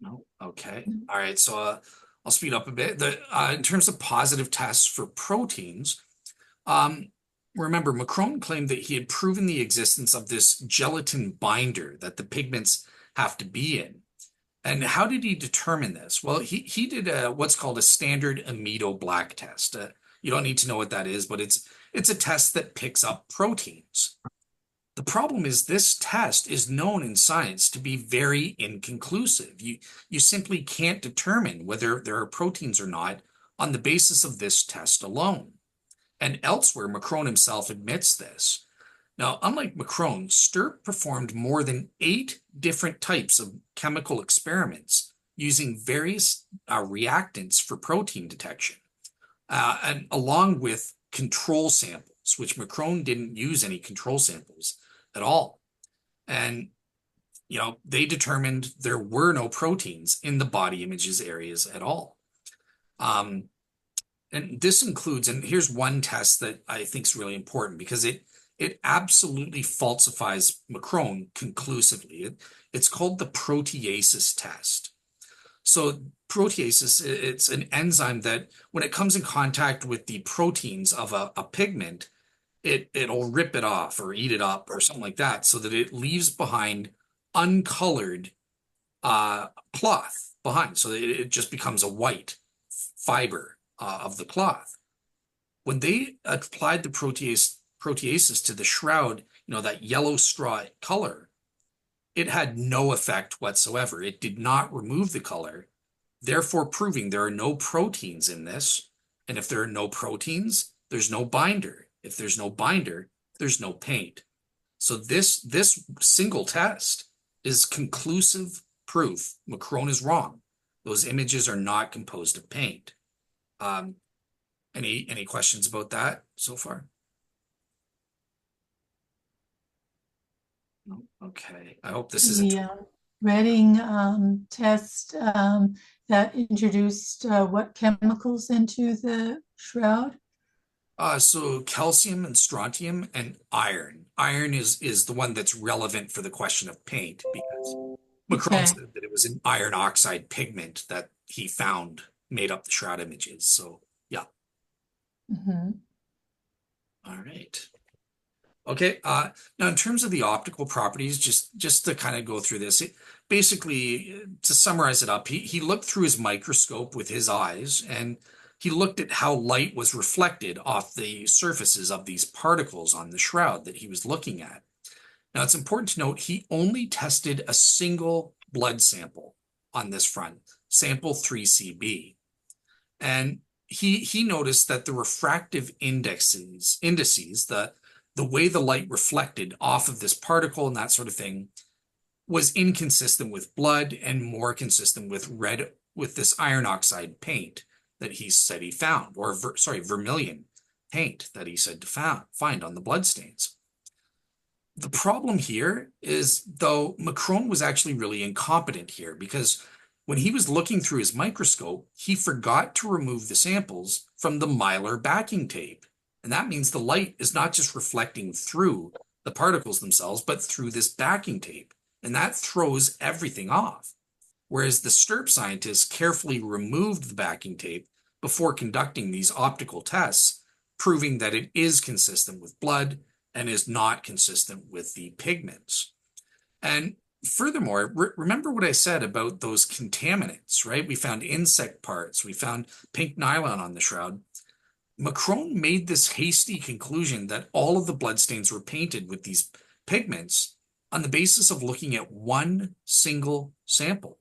No? Okay. All right, so I'll speed up a bit. In terms of positive tests for proteins, remember, Macron claimed that he had proven the existence of this gelatin binder that the pigments have to be in. And how did he determine this? Well, he did what's called a standard amido black test. You don't need to know what that is, but it's a test that picks up proteins. The problem is this test is known in science to be very inconclusive. You simply can't determine whether there are proteins or not on the basis of this test alone. And elsewhere, Macron himself admits this. Now, unlike Macron, Stirp performed more than 8 different types of chemical experiments using various reactants for protein detection, and along with control samples, which Macron didn't use any control samples at all. And, they determined there were no proteins in the body images areas at all. And this includes, and here's one test that I think is really important because it absolutely falsifies Macron conclusively. It's called the proteases test. So proteases, it's an enzyme that when it comes in contact with the proteins of a pigment, it'll rip it off or eat it up or something like that so that it leaves behind uncolored cloth behind. So that it just becomes a white fiber of the cloth. When they applied the proteases to the shroud, that yellow straw color, it had no effect whatsoever. It did not remove the color, therefore proving there are no proteins in this. And if there are no proteins, there's no binder. If there's no binder, there's no paint. So this single test is conclusive proof Macron is wrong. Those images are not composed of paint. Any questions about that so far? No? Okay. I hope this is the Reading test that introduced what chemicals into the shroud? So calcium and strontium and iron. Iron is the one that's relevant for the question of paint because Macron said that it was an iron oxide pigment that he found made up the shroud images. So yeah. All right. Okay. Now, in terms of the optical properties, just to kind of go through this, basically, to summarize it up, he looked through his microscope with his eyes, and he looked at how light was reflected off the surfaces of these particles on the shroud that he was looking at. Now, it's important to note he only tested a single blood sample on this front, sample 3CB. And he noticed that the refractive indices, the way the light reflected off of this particle and that sort of thing was inconsistent with blood and more consistent with this iron oxide paint that he said he found, or vermilion paint that he said to find on the bloodstains. The problem here is, though, Macron was actually really incompetent here because when he was looking through his microscope, he forgot to remove the samples from the mylar backing tape. And that means the light is not just reflecting through the particles themselves, but through this backing tape. And that throws everything off. Whereas the Stirp scientists carefully removed the backing tape before conducting these optical tests, proving that it is consistent with blood and is not consistent with the pigments. And furthermore, remember what I said about those contaminants, right? We found insect parts, we found pink nylon on the shroud. Macron made this hasty conclusion that all of the bloodstains were painted with these pigments on the basis of looking at one single sample.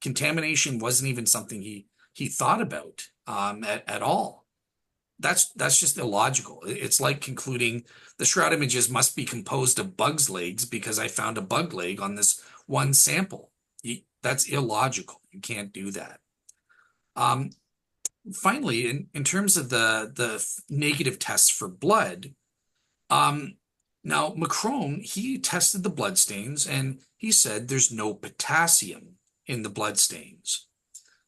Contamination wasn't even something he thought about at all. That's just illogical. It's like concluding the shroud images must be composed of bugs' legs because I found a bug leg on this one sample. That's illogical. You can't do that. Um, Finally, in terms of the negative tests for blood, um, now Macron, he tested the blood stains and he said there's no potassium in the blood stains.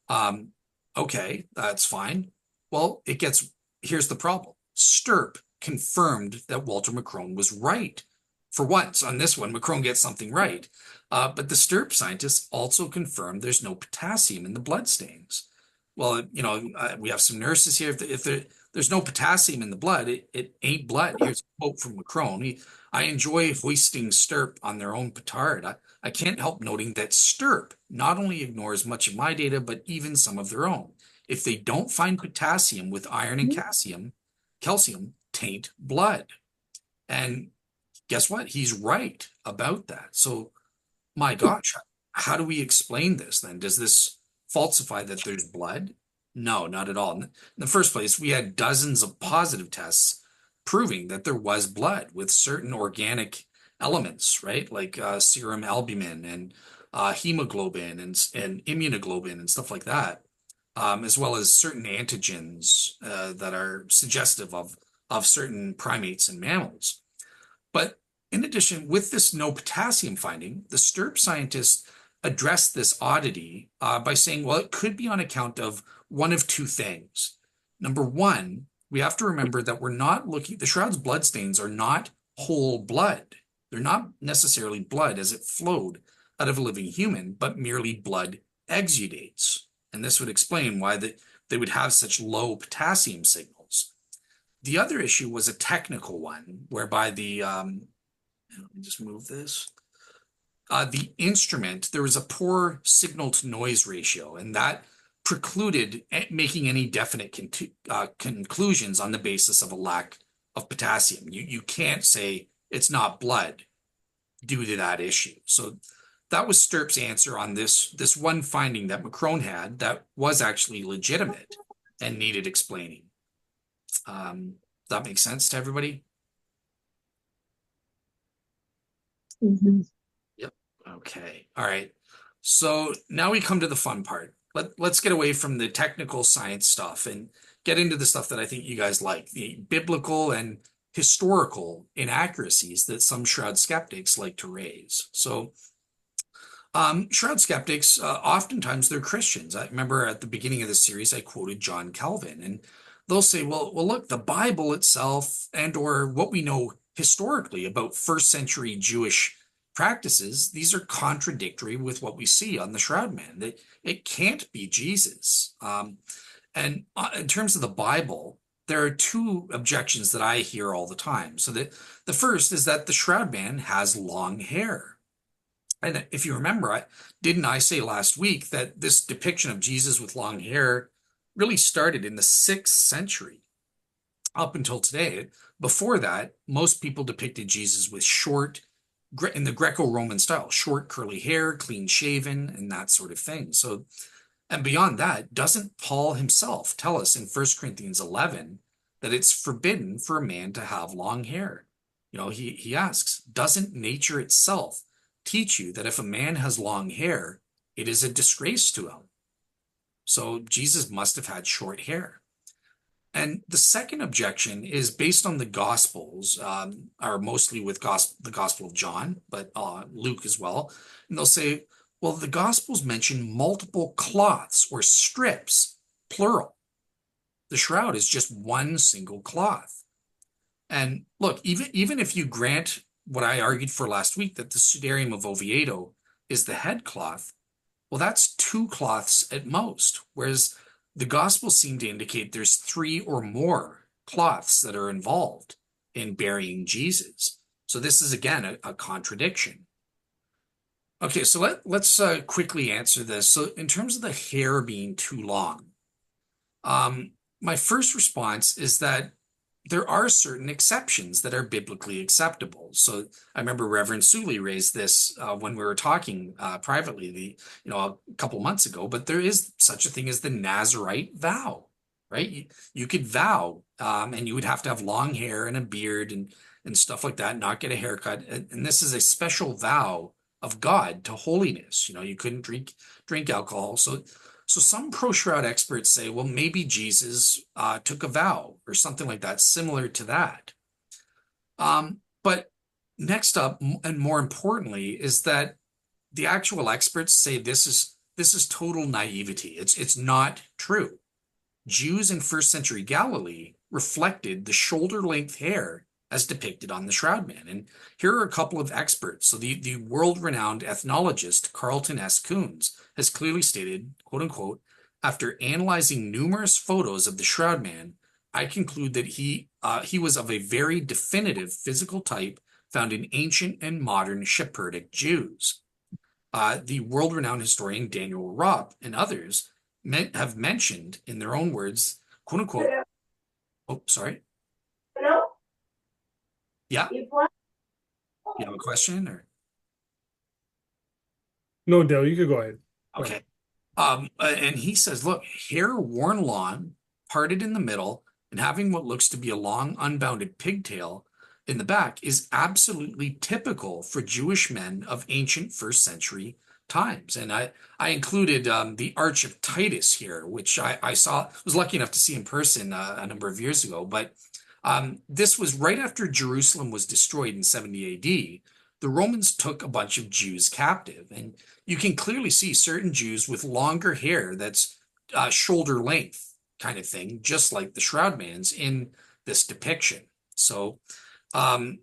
Um, okay, that's fine. Well, here's the problem. Stirp confirmed that Walter Macron was right. For once, on this one, Macron gets something right. But the Stirp scientists also confirmed there's no potassium in the blood stains. Well, we have some nurses here. There's no potassium in the blood, it ain't blood. Here's a quote from Macron. I enjoy hoisting Stirp on their own petard. I can't help noting that Stirp not only ignores much of my data, but even some of their own. If they don't find potassium with iron and calcium taint blood. And guess what? He's right about that. So, my gosh, how do we explain this then? Does this falsify that there's blood? No, not at all. In the first place, we had dozens of positive tests proving that there was blood with certain organic elements, right? Like serum albumin and hemoglobin and immunoglobulin and stuff like that, as well as certain antigens that are suggestive of certain primates and mammals. But in addition, with this no potassium finding, the Stirp scientists addressed this oddity by saying, well, it could be on account of one of two things. Number one, we have to remember that the Shroud's bloodstains are not whole blood. They're not necessarily blood as it flowed out of a living human, but merely blood exudates. And this would explain why they would have such low potassium signals. The other issue was a technical one, whereby let me just move this. The instrument, there was a poor signal to noise ratio, and that precluded making any definite conclusions on the basis of a lack of potassium. You can't say it's not blood due to that issue. So that was Stirp's answer on this one finding that Macron had that was actually legitimate and needed explaining. That makes sense to everybody? Mhm. Yep. Okay. All right. So now we come to the fun part. Let's get away from the technical science stuff and get into the stuff that I think you guys like, the biblical and historical inaccuracies that some Shroud skeptics like to raise. So Shroud skeptics, oftentimes they're Christians. I remember at the beginning of the series, I quoted John Calvin, and they'll say, well, look, the Bible itself and or what we know historically about first century Jewish practices, these are contradictory with what we see on the Shroud Man. That it can't be Jesus. And in terms of the Bible, there are two objections that I hear all the time. So the first is that the Shroud Man has long hair. And if you remember, didn't I say last week that this depiction of Jesus with long hair really started in the 6th century up until today? Before that, most people depicted Jesus with in the Greco-Roman style, short curly hair, clean shaven, and that sort of thing. So, and beyond that, doesn't Paul himself tell us in 1 Corinthians 11 that it's forbidden for a man to have long hair? He asks, doesn't nature itself teach you that if a man has long hair, it is a disgrace to him? So Jesus must have had short hair. And the second objection is based on the Gospels, are mostly with the Gospel of John, but Luke as well. And they'll say, well, the Gospels mention multiple cloths or strips, plural. The shroud is just one single cloth. And look, even if you grant what I argued for last week, that the Sudarium of Oviedo is the head cloth, well, that's 2 cloths at most, whereas the Gospels seem to indicate there's 3 or more cloths that are involved in burying Jesus. So this is, again, a contradiction. Okay, so let's quickly answer this. So in terms of the hair being too long, my first response is that there are certain exceptions that are biblically acceptable. So I remember Reverend Suley raised this when we were talking privately, a couple months ago. But there is such a thing as the Nazirite vow, right? You could vow, and you would have to have long hair and a beard and stuff like that, not get a haircut. And this is a special vow of God to holiness. You couldn't drink alcohol. So So some pro-shroud experts say, well, maybe Jesus took a vow or something like that, similar to that. But next up, and more importantly, is that the actual experts say this is total naivety. It's not true. Jews in first century Galilee reflected the shoulder length hair as depicted on the shroud man. And here are a couple of experts. So the world-renowned ethnologist Carlton S. Coons has clearly stated, quote unquote, after analyzing numerous photos of the shroud man, I conclude that he was of a very definitive physical type found in ancient and modern Sephardic Jews. The world-renowned historian Daniel Rupp and others have mentioned in their own words, quote unquote, oh, sorry. Yeah. You have a question or? No, Dale, you could go ahead. Okay. And he says, look, hair worn long, parted in the middle, and having what looks to be a long, unbounded pigtail in the back is absolutely typical for Jewish men of ancient first century times. And I included the Arch of Titus here, which I was lucky enough to see in person a number of years ago. But this was right after Jerusalem was destroyed in 70 AD. The Romans took a bunch of Jews captive, and you can clearly see certain Jews with longer hair that's shoulder length kind of thing, just like the shroud man's in this depiction. So, and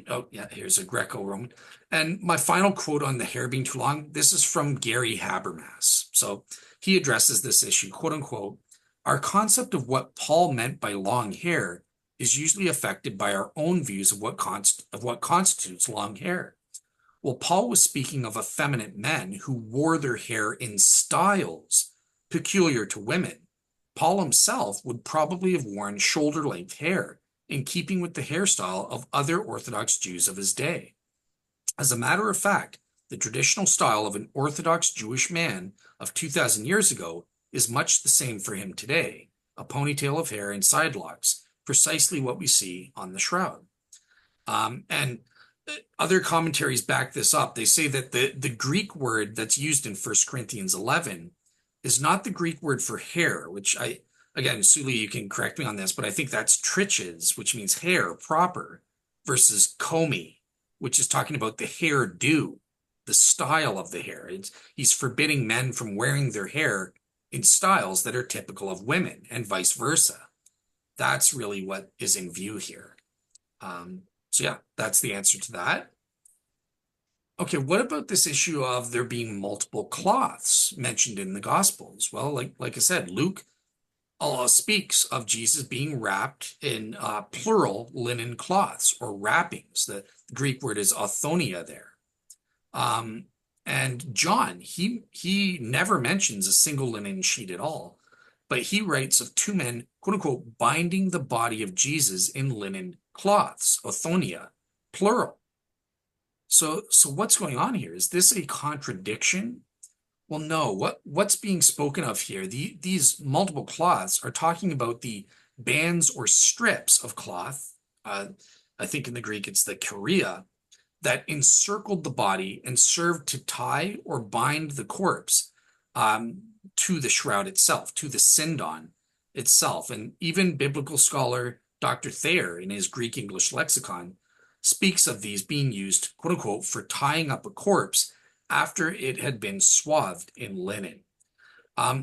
oh yeah, here's a Greco-Roman. And my final quote on the hair being too long, this is from Gary Habermas. So he addresses this issue, quote unquote, our concept of what Paul meant by long hair is usually affected by our own views of what constitutes long hair. Well, Paul was speaking of effeminate men who wore their hair in styles peculiar to women. Paul himself would probably have worn shoulder-length hair, in keeping with the hairstyle of other Orthodox Jews of his day. As a matter of fact, the traditional style of an Orthodox Jewish man of 2,000 years ago is much the same for him today, a ponytail of hair and side locks, precisely what we see on the shroud. And other commentaries back this up. They say that the Greek word that's used in 1 Corinthians 11 is not the Greek word for hair, which again, Suli, you can correct me on this, but I think that's triches, which means hair proper, versus komi, which is talking about the hairdo, the style of the hair. He's forbidding men from wearing their hair in styles that are typical of women and vice versa. That's really what is in view here. So yeah, that's the answer to that. Okay, what about this issue of there being multiple cloths mentioned in the Gospels? Well, like I said, Luke speaks of Jesus being wrapped in plural linen cloths or wrappings. The Greek word is orthonia there. And John, he never mentions a single linen sheet at all, but he writes of two men, quote unquote, binding the body of Jesus in linen cloths, orthonia, plural. So what's going on here? Is this a contradiction? Well, no. What's being spoken of here? These multiple cloths are talking about the bands or strips of cloth. I think in the Greek it's the chorea that encircled the body and served to tie or bind the corpse to the shroud itself, to the sindon itself. And even biblical scholar Dr. Thayer, in his Greek English lexicon, speaks of these being used, quote unquote, for tying up a corpse after it had been swathed in linen.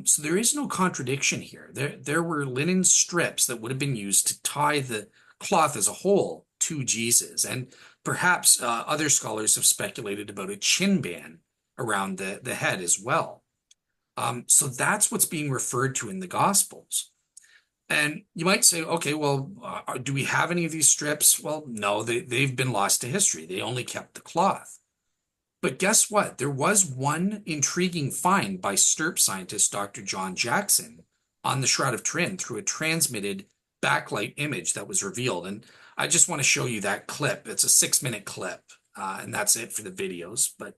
So there is no contradiction here. There were linen strips that would have been used to tie the cloth as a whole to Jesus. And perhaps other scholars have speculated about a chin band around the head as well. So that's what's being referred to in the Gospels. And you might say, okay, well, do we have any of these strips? Well, no, they've been lost to history. They only kept the cloth. But guess what? There was one intriguing find by STURP scientist Dr. John Jackson on the Shroud of Turin through a transmitted backlight image that was revealed. And I just want to show you that clip. It's a 6-minute clip, and that's it for the videos. But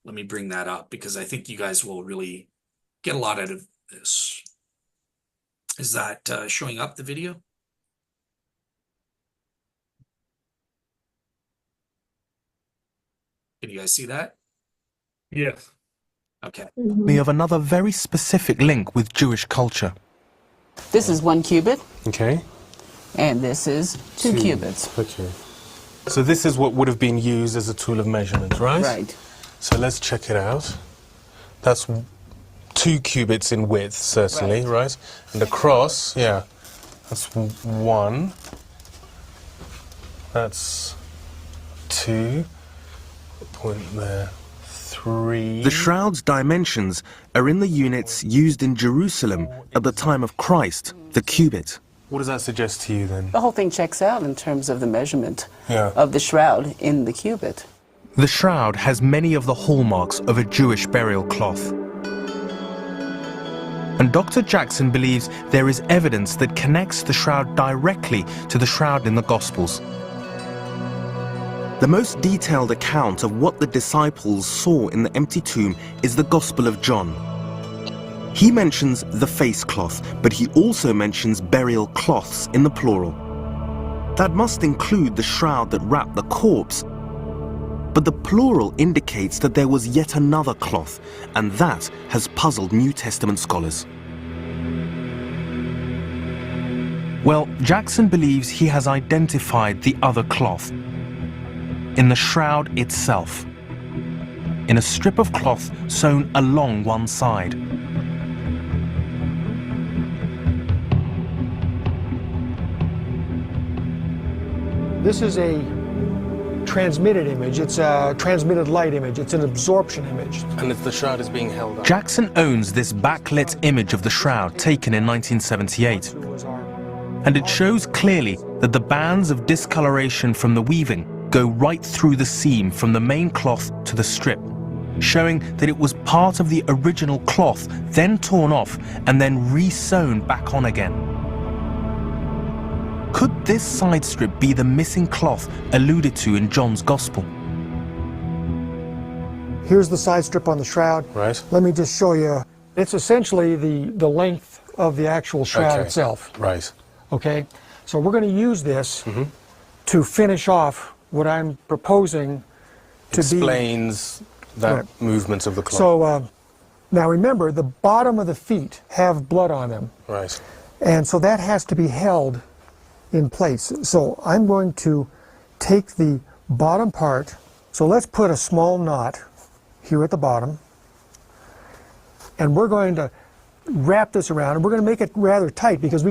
let me bring that up because I think you guys will really get a lot out of this. Is that showing up the video? Can you guys see that? Yes. Okay. Me of another very specific link with Jewish culture. This is 1 cubit, Okay. and this is 2 cubits. Okay. So this is what would have been used as a tool of measurement, right? Right. So let's check it out. That's 2 cubits in width, certainly, right? And across, yeah, that's 1. That's 2. Point there. 3. The shroud's dimensions are in the units used in Jerusalem at the time of Christ, the cubit. What does that suggest to you then? The whole thing checks out in terms of the measurement Yeah. of the shroud in the cubit. The shroud has many of the hallmarks of a Jewish burial cloth. And Dr. Jackson believes there is evidence that connects the shroud directly to the shroud in the Gospels. The most detailed account of what the disciples saw in the empty tomb is the Gospel of John. He mentions the face cloth, but he also mentions burial cloths in the plural. That must include the shroud that wrapped the corpse, but the plural indicates that there was yet another cloth, and that has puzzled New Testament scholars. Well, Jackson believes he has identified the other cloth in the shroud itself, in a strip of cloth sewn along one side. This is a transmitted image. It's a transmitted light image. It's an absorption image. And if the shroud is being held up. Jackson owns this backlit image of the shroud taken in 1978. And it shows clearly that the bands of discoloration from the weaving go right through the seam from the main cloth to the strip, showing that it was part of the original cloth, then torn off and then re-sewn back on again. Could this side strip be the missing cloth alluded to in John's Gospel? Here's the side strip on the shroud. Right. Let me just show you. It's essentially the length of the actual shroud itself. Right. Okay? So we're going to use this to finish off what I'm proposing to Explains that movement of the cloth. So now remember, the bottom of the feet have blood on them. Right. And so that has to be held in place. So I'm going to take the bottom part. So let's put a small knot here at the bottom. And we're going to wrap this around, and we're going to make it rather tight because we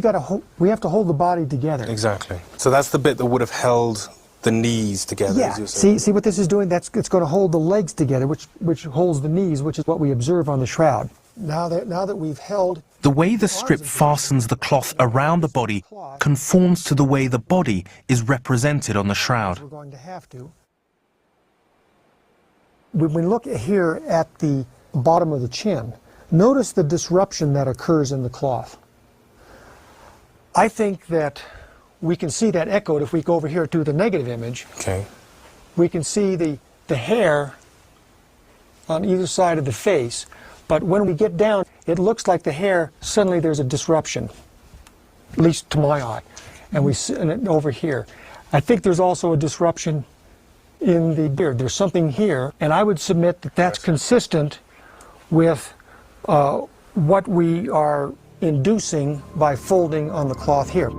have to hold the body together. Exactly. So that's the bit that would have held the knees together. Yeah. As you're saying. See what this is doing? It's going to hold the legs together, which holds the knees, which is what we observe on the shroud. Now that we've held... The way the strip fastens the cloth around the body conforms to the way the body is represented on the shroud. We're going to have to. When we look here at the bottom of the chin, notice the disruption that occurs in the cloth. I think that we can see that echoed if we go over here to the negative image. Okay. We can see the hair on either side of the face, but when we get down, it looks like the hair, suddenly there's a disruption, at least to my eye, and we see it over here. I think there's also a disruption in the beard. There's something here, and I would submit that that's consistent with what we are inducing by folding on the cloth here.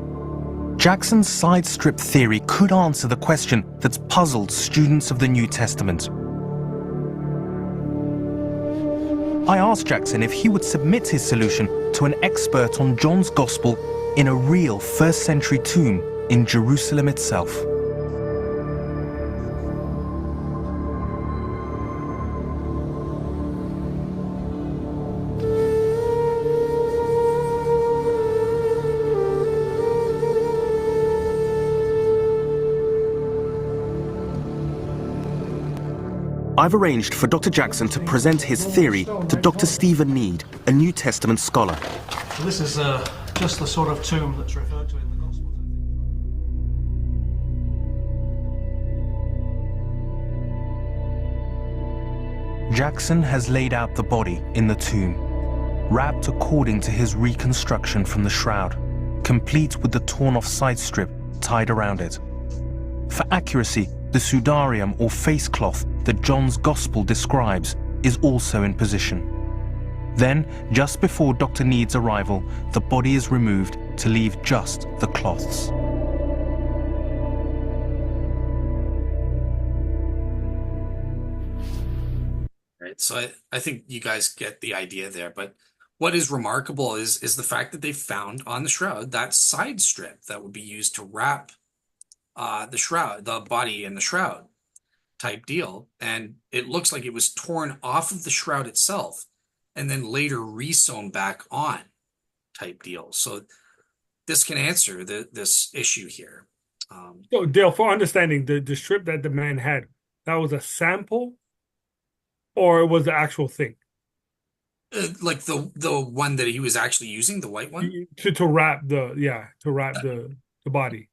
Jackson's side strip theory could answer the question that's puzzled students of the New Testament. I asked Jackson if he would submit his solution to an expert on John's Gospel in a real first-century tomb in Jerusalem itself. I've arranged for Dr. Jackson to present his theory to Dr. Stephen Need, a New Testament scholar. This is just the sort of tomb that's referred to in the Gospel. Jackson has laid out the body in the tomb, wrapped according to his reconstruction from the shroud, complete with the torn-off side strip tied around it. For accuracy, the sudarium or face cloth that John's Gospel describes is also in position. Then, just before Dr. Need's arrival, the body is removed to leave just the cloths. Right. So I think you guys get the idea there. But what is remarkable is the fact that they found on the shroud that side strip that would be used to wrap the shroud, the body in the shroud type deal. And it looks like it was torn off of the shroud itself and then later re-sewn back on type deal. So this can answer this issue here. So Dale, for understanding, the strip that the man had, that was a sample, or it was the actual thing Like the one that he was actually using, the white one? to wrap the body.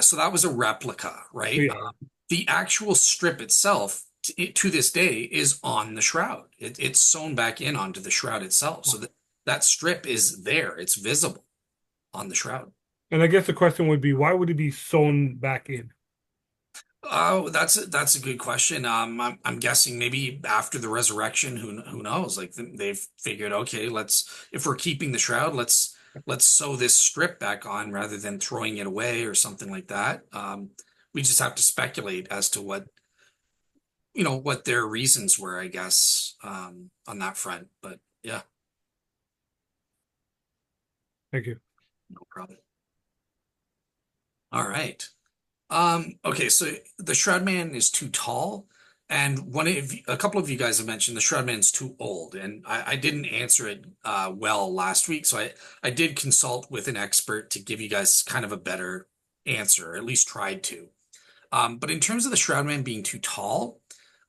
So that was a replica, right? Yeah. The actual strip itself, to this day, is on the shroud. It's sewn back in onto the shroud itself. So that strip is there. It's visible on the shroud. And I guess the question would be, why would it be sewn back in? Oh, that's a good question. I'm guessing maybe after the resurrection, who knows? Like they've figured, okay, if we're keeping the shroud, let's sew this strip back on rather than throwing it away or something like that. We just have to speculate as to what their reasons were, I guess, on that front. But yeah, Thank you. no problem. All right. Okay, so the Shroud Man is too tall, and a couple of you guys have mentioned the Shroud Man's too old, and I didn't answer it well last week, so I did consult with an expert to give you guys kind of a better answer, or at least tried to. But in terms of the Shroud Man being too tall,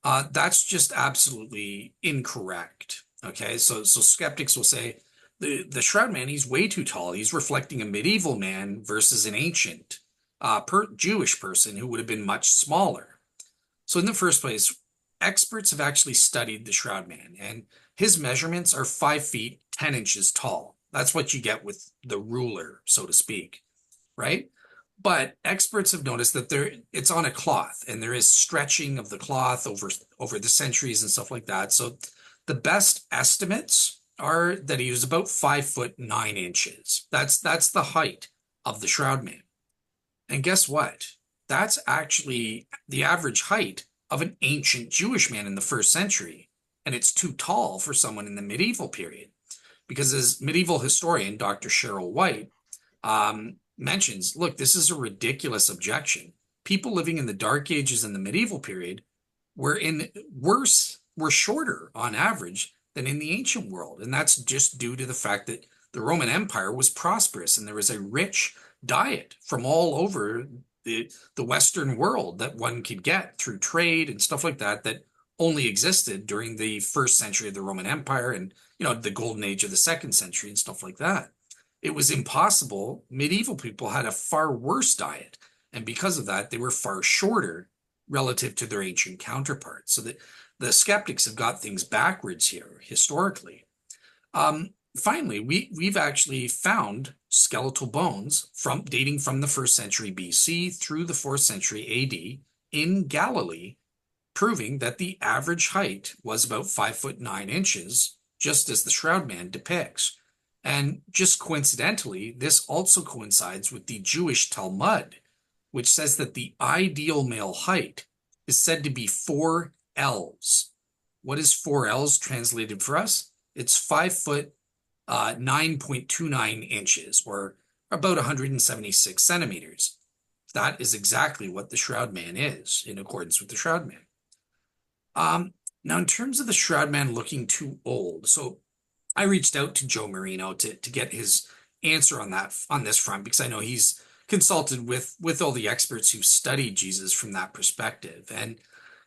that's just absolutely incorrect. Okay, so skeptics will say the Shroud Man, he's way too tall. He's reflecting a medieval man versus an ancient Jewish person who would have been much smaller. So in the first place, experts have actually studied the Shroud Man, and his measurements are 5 feet 10 inches tall. That's what you get with the ruler, so to speak, right? But experts have noticed that it's on a cloth, and there is stretching of the cloth over the centuries and stuff like that. So the best estimates are that he was about 5 foot 9 inches. That's the height of the Shroud Man. And guess what? That's actually the average height of an ancient Jewish man in the 1st century. And it's too tall for someone in the medieval period. Because as medieval historian Dr. Cheryl White mentions, look, this is a ridiculous objection. People living in the Dark Ages in the medieval period were shorter on average than in the ancient world. And that's just due to the fact that the Roman Empire was prosperous and there was a rich diet from all over the Western world that one could get through trade and stuff like that only existed during the 1st century of the Roman Empire and the golden age of the 2nd century and stuff like that. It was impossible. Medieval people had a far worse diet, and because of that, they were far shorter relative to their ancient counterparts. So that the skeptics have got things backwards here historically. Finally, we've actually found skeletal bones dating from the 1st century BC through the 4th century AD in Galilee, proving that the average height was about 5 foot 9 inches, just as the Shroud Man depicts. And just coincidentally, this also coincides with the Jewish Talmud, which says that the ideal male height is said to be 4 ells. What is 4 ells translated for us? It's 5 foot 9.29 inches, or about 176 centimeters. That is exactly what the Shroud Man is, in accordance with the Shroud Man. Now, in terms of the Shroud Man looking too old, so I reached out to Joe Marino to get his answer on this front, because I know he's consulted with all the experts who studied Jesus from that perspective. And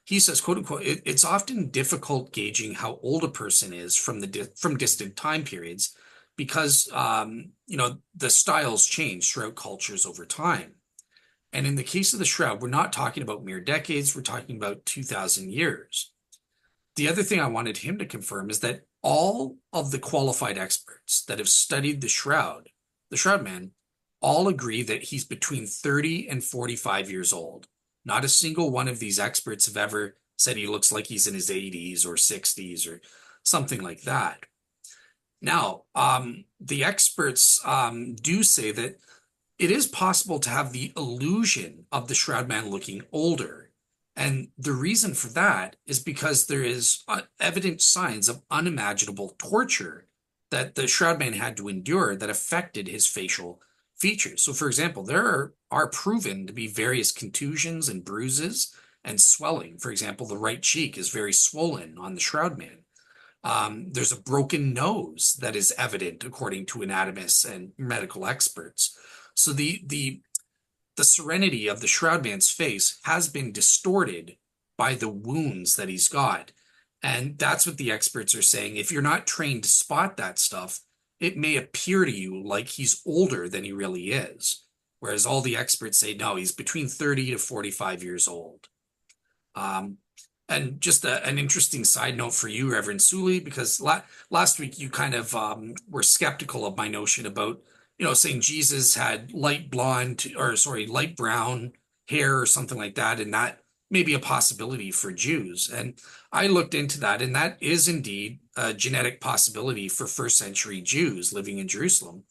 he says, quote unquote, it's often difficult gauging how old a person is from distant time periods because, the styles change throughout cultures over time. And in the case of the Shroud, we're not talking about mere decades, we're talking about 2,000 years. The other thing I wanted him to confirm is that all of the qualified experts that have studied the Shroud Man, all agree that he's between 30 and 45 years old. Not a single one of these experts have ever said he looks like he's in his 80s or 60s or something like that. Now, the experts do say that it is possible to have the illusion of the shroud man looking older. And the reason for that is because there is evident signs of unimaginable torture that the shroud man had to endure that affected his facial features. So, for example, there are proven to be various contusions and bruises and swelling. For example, the right cheek is very swollen on the shroud man. There's a broken nose that is evident according to anatomists and medical experts. So the serenity of the shroud man's face has been distorted by the wounds that he's got. And that's what the experts are saying. If you're not trained to spot that stuff, it may appear to you like he's older than he really is. Whereas all the experts say, no, he's between 30 to 45 years old. And just an interesting side note for you, Reverend Sully, because last week you kind of were skeptical of my notion about, saying Jesus had light brown hair or something like that, and that may be a possibility for Jews. And I looked into that, and that is indeed a genetic possibility for first century Jews living in Jerusalem.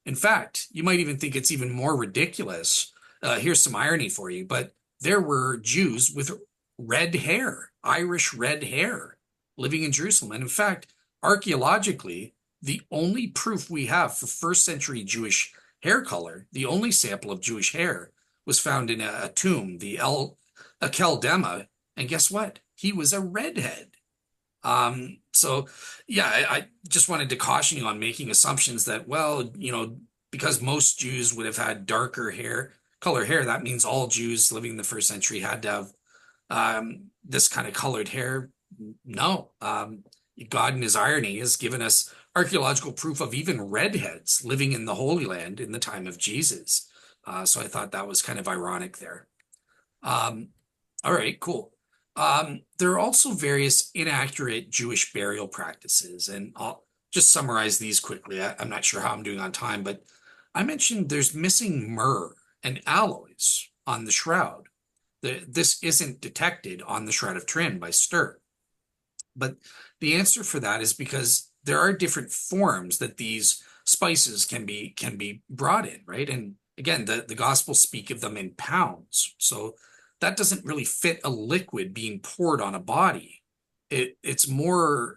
In fact, you might even think it's even more ridiculous. Here's some irony for you, but there were Jews with red hair, Irish red hair, living in Jerusalem. And in fact, archaeologically, the only proof we have for first century Jewish hair color, the only sample of Jewish hair, was found in a tomb, the Akeldama. And guess what? He was a redhead. So yeah, I just wanted to caution you on making assumptions that, well, because most Jews would have had darker color hair, that means all Jews living in the first century had to have this kind of colored hair. No, God in his irony has given us archaeological proof of even redheads living in the Holy Land in the time of Jesus. So I thought that was kind of ironic there. All right, cool. There are also various inaccurate Jewish burial practices, and I'll just summarize these quickly. I'm not sure how I'm doing on time, but I mentioned there's missing myrrh and alloys on the shroud. This isn't detected on the Shroud of Turin by Sturr. But the answer for that is because there are different forms that these spices can be brought in, right? And again, the Gospels speak of them in pounds. So that doesn't really fit a liquid being poured on a body. It's more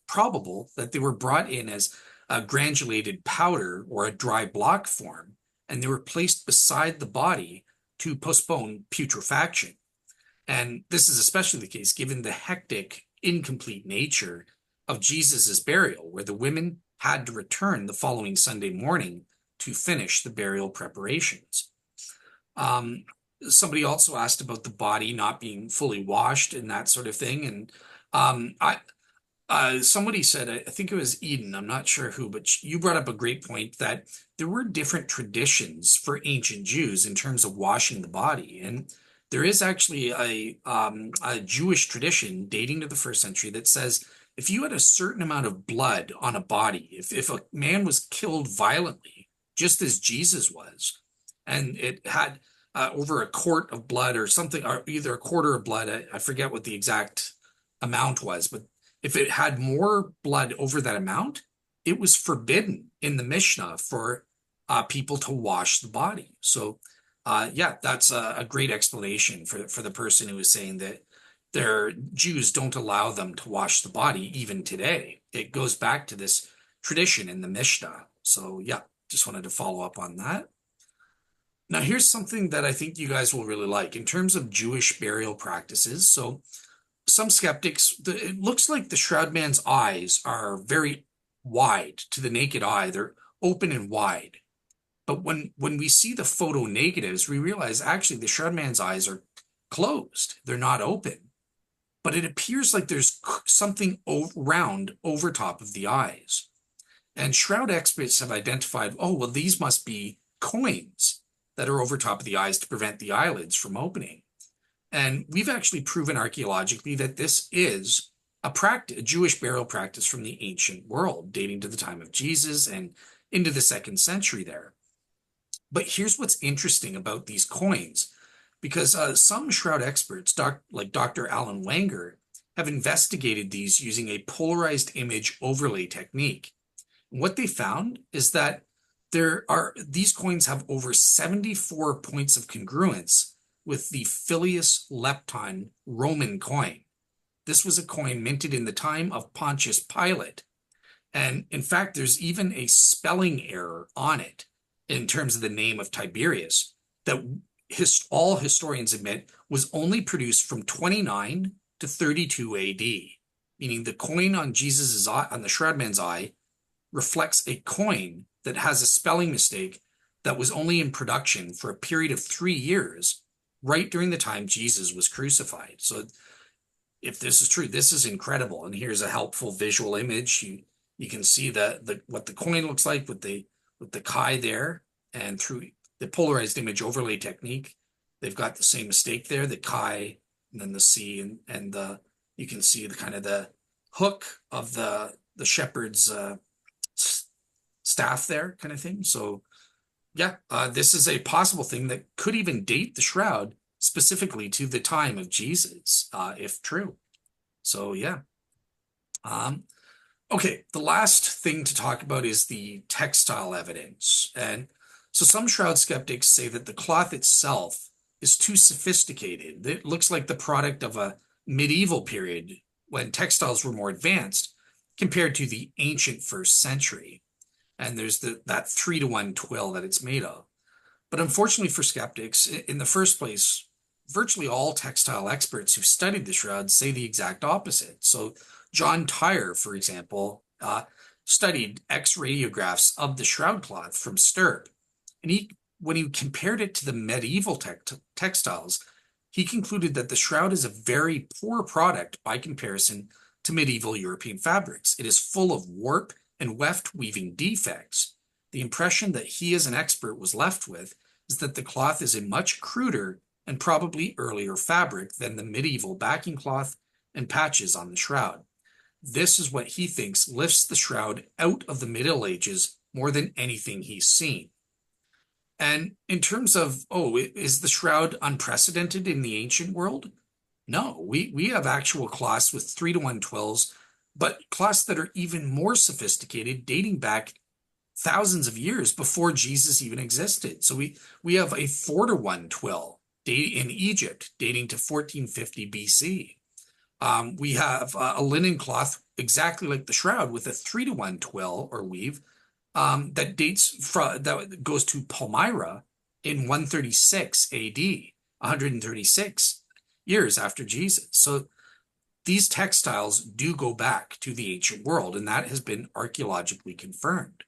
probable that they were brought in as a granulated powder or a dry block form, and they were placed beside the body to postpone putrefaction. And this is especially the case given the hectic, incomplete nature of Jesus's burial, where the women had to return the following Sunday morning to finish the burial preparations. Somebody also asked about the body not being fully washed and that sort of thing. And somebody said, I think it was Eden, I'm not sure who, but you brought up a great point that there were different traditions for ancient Jews in terms of washing the body. And there is actually a Jewish tradition dating to the first century that says if you had a certain amount of blood on a body, if a man was killed violently, just as Jesus was, and it had over a quart of blood or something, or either a quarter of blood, I forget what the exact amount was, but if it had more blood over that amount, it was forbidden in the Mishnah for people to wash the body. So yeah, that's a great explanation for the person who is saying that their Jews don't allow them to wash the body even today. It goes back to this tradition in the Mishnah. So yeah, just wanted to follow up on that. Now here's something that I think you guys will really like in terms of Jewish burial practices. So some skeptics, it looks like the shroud man's eyes are very wide to the naked eye. They're open and wide. But when we see the photo negatives, we realize actually the shroud man's eyes are closed. They're not open. But it appears like there's something round over top of the eyes. And shroud experts have identified, oh, well, these must be coins that are over top of the eyes to prevent the eyelids from opening. And we've actually proven archaeologically that this is a Jewish burial practice from the ancient world, dating to the time of Jesus and into the 2nd century there. But here's what's interesting about these coins, because some shroud experts, like Dr. Alan Wanger, have investigated these using a polarized image overlay technique. And what they found is that these coins have over 74 points of congruence with the Filius Lepton Roman coin. This was a coin minted in the time of Pontius Pilate. And in fact, there's even a spelling error on it in terms of the name of Tiberius that all historians admit was only produced from 29 to 32 AD, meaning the coin on Jesus's eye, on the shroud man's eye, reflects a coin that has a spelling mistake that was only in production for a period of 3 years, right during the time Jesus was crucified. So if this is true, this is incredible. And here's a helpful visual image. You can see what the coin looks like with the chi there, and through the polarized image overlay technique, they've got the same mistake there, the chi and then the C, and you can see the kind of the hook of the shepherd's staff there kind of thing. So yeah, this is a possible thing that could even date the shroud specifically to the time of Jesus, if true. So yeah. Okay, the last thing to talk about is the textile evidence. And so some shroud skeptics say that the cloth itself is too sophisticated. It looks like the product of a medieval period when textiles were more advanced compared to the ancient 1st century. And there's that 3-to-1 twill that it's made of. But unfortunately for skeptics, in the first place, virtually all textile experts who've studied the shroud say the exact opposite. So John Tyre, for example, studied X-radiographs of the shroud cloth from Stirp. And when he compared it to the medieval textiles, he concluded that the shroud is a very poor product by comparison to medieval European fabrics. It is full of warp and weft weaving defects. The impression that he as an expert was left with is that the cloth is a much cruder and probably earlier fabric than the medieval backing cloth and patches on the shroud. This is what he thinks lifts the shroud out of the Middle Ages more than anything he's seen. And in terms of, is the shroud unprecedented in the ancient world? No, we have actual cloths with 3-to-1 twills, but cloths that are even more sophisticated, dating back thousands of years before Jesus even existed. So we have a 4-to-1 twill in Egypt dating to 1450 BC. We have a linen cloth exactly like the shroud with a 3-to-1 twill or weave that goes to Palmyra in 136 AD, 136 years after Jesus. So these textiles do go back to the ancient world, and that has been archaeologically confirmed.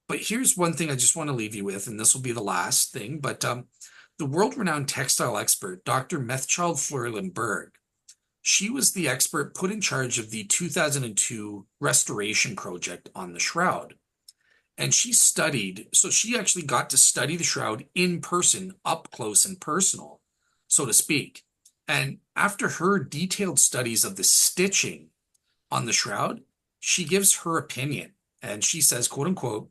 But here's one thing I just want to leave you with, and this will be the last thing, but the world-renowned textile expert, Dr. Methchild Fleur-Limburg, she was the expert put in charge of the 2002 restoration project on the shroud. And she actually got to study the shroud in person, up close and personal, so to speak. And after her detailed studies of the stitching on the shroud, she gives her opinion. And she says, quote unquote,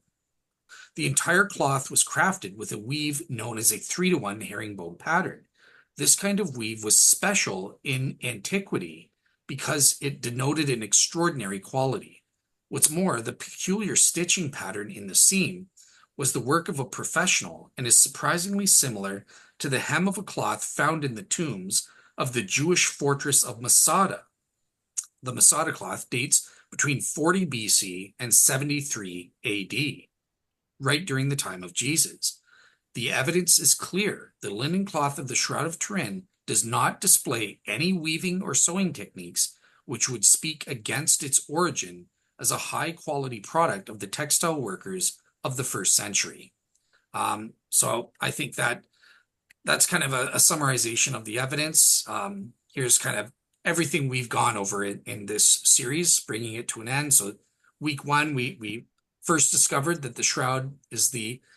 the entire cloth was crafted with a weave known as a 3-to-1 herringbone pattern. This kind of weave was special in antiquity because it denoted an extraordinary quality. What's more, the peculiar stitching pattern in the seam was the work of a professional and is surprisingly similar to the hem of a cloth found in the tombs of the Jewish fortress of Masada. The Masada cloth dates between 40 BC and 73 AD, right during the time of Jesus. The evidence is clear. The linen cloth of the Shroud of Turin does not display any weaving or sewing techniques which would speak against its origin as a high-quality product of the textile workers of the 1st century. So I think that's kind of a summarization of the evidence. Here's kind of everything we've gone over in this series, bringing it to an end. So week 1, we first discovered that the shroud is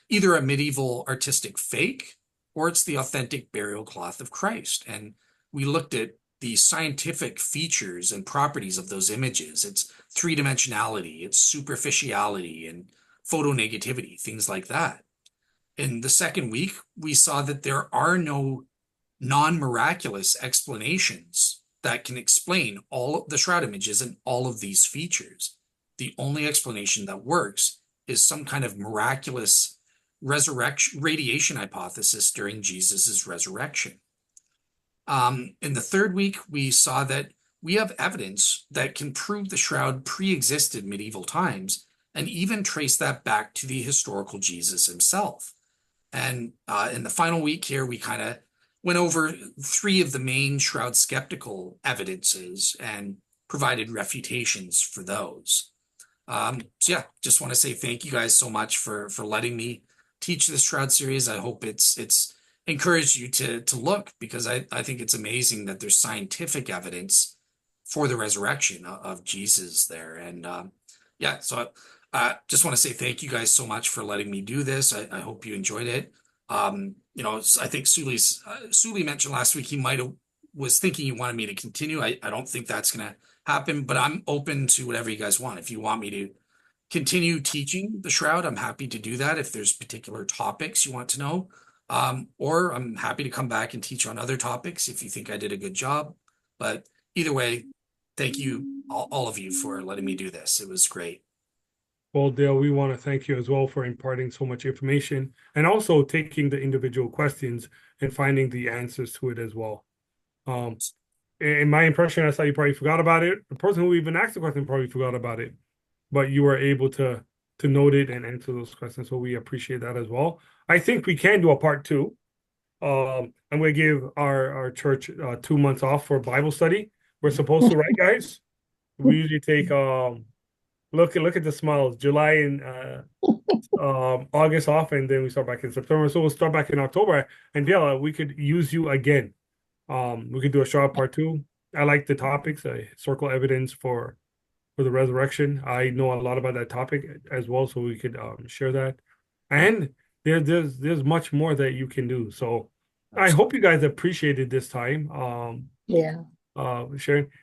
either a medieval artistic fake or it's the authentic burial cloth of Christ. And we looked at the scientific features and properties of those images. It's 3-dimensionality, it's superficiality and photonegativity, things like that. In the second week, we saw that there are no non-miraculous explanations that can explain all of the shroud images and all of these features. The only explanation that works is some kind of miraculous resurrection radiation hypothesis during Jesus's resurrection. In the third week, we saw that we have evidence that can prove the shroud pre-existed medieval times and even trace that back to the historical Jesus himself. And in the final week here, we kind of went over 3 of the main shroud skeptical evidences and provided refutations for those. So yeah, just want to say thank you guys so much for letting me teach this shroud series. I hope it's encouraged you to look, because I think it's amazing that there's scientific evidence for the resurrection of Jesus there. And yeah, so just want to say thank you guys so much for letting me do this. I hope you enjoyed it. You know, I think Suli mentioned last week he was thinking he wanted me to continue. I don't think that's going to happen, but I'm open to whatever you guys want. If you want me to continue teaching the shroud, I'm happy to do that if there's particular topics you want to know. Or I'm happy to come back and teach on other topics if you think I did a good job. But either way, thank you, all of you, for letting me do this. It was great. Well, Dale, we want to thank you as well for imparting so much information and also taking the individual questions and finding the answers to it as well. In my impression, I thought you probably forgot about it. The person who even asked the question probably forgot about it, but you were able to note it and answer those questions. So we appreciate that as well. I think we can do a part 2. I'm going to give our church 2 months off for Bible study. We're supposed to, right, guys? We usually take look at the smiles. July and August off, and then we start back in September. So we'll start back in October. And Dale, we could use you again. We could do a short part 2. I like the topics, circle evidence for the resurrection. I know a lot about that topic as well, so we could share that. And there's much more that you can do. So I hope you guys appreciated this time. Sharing.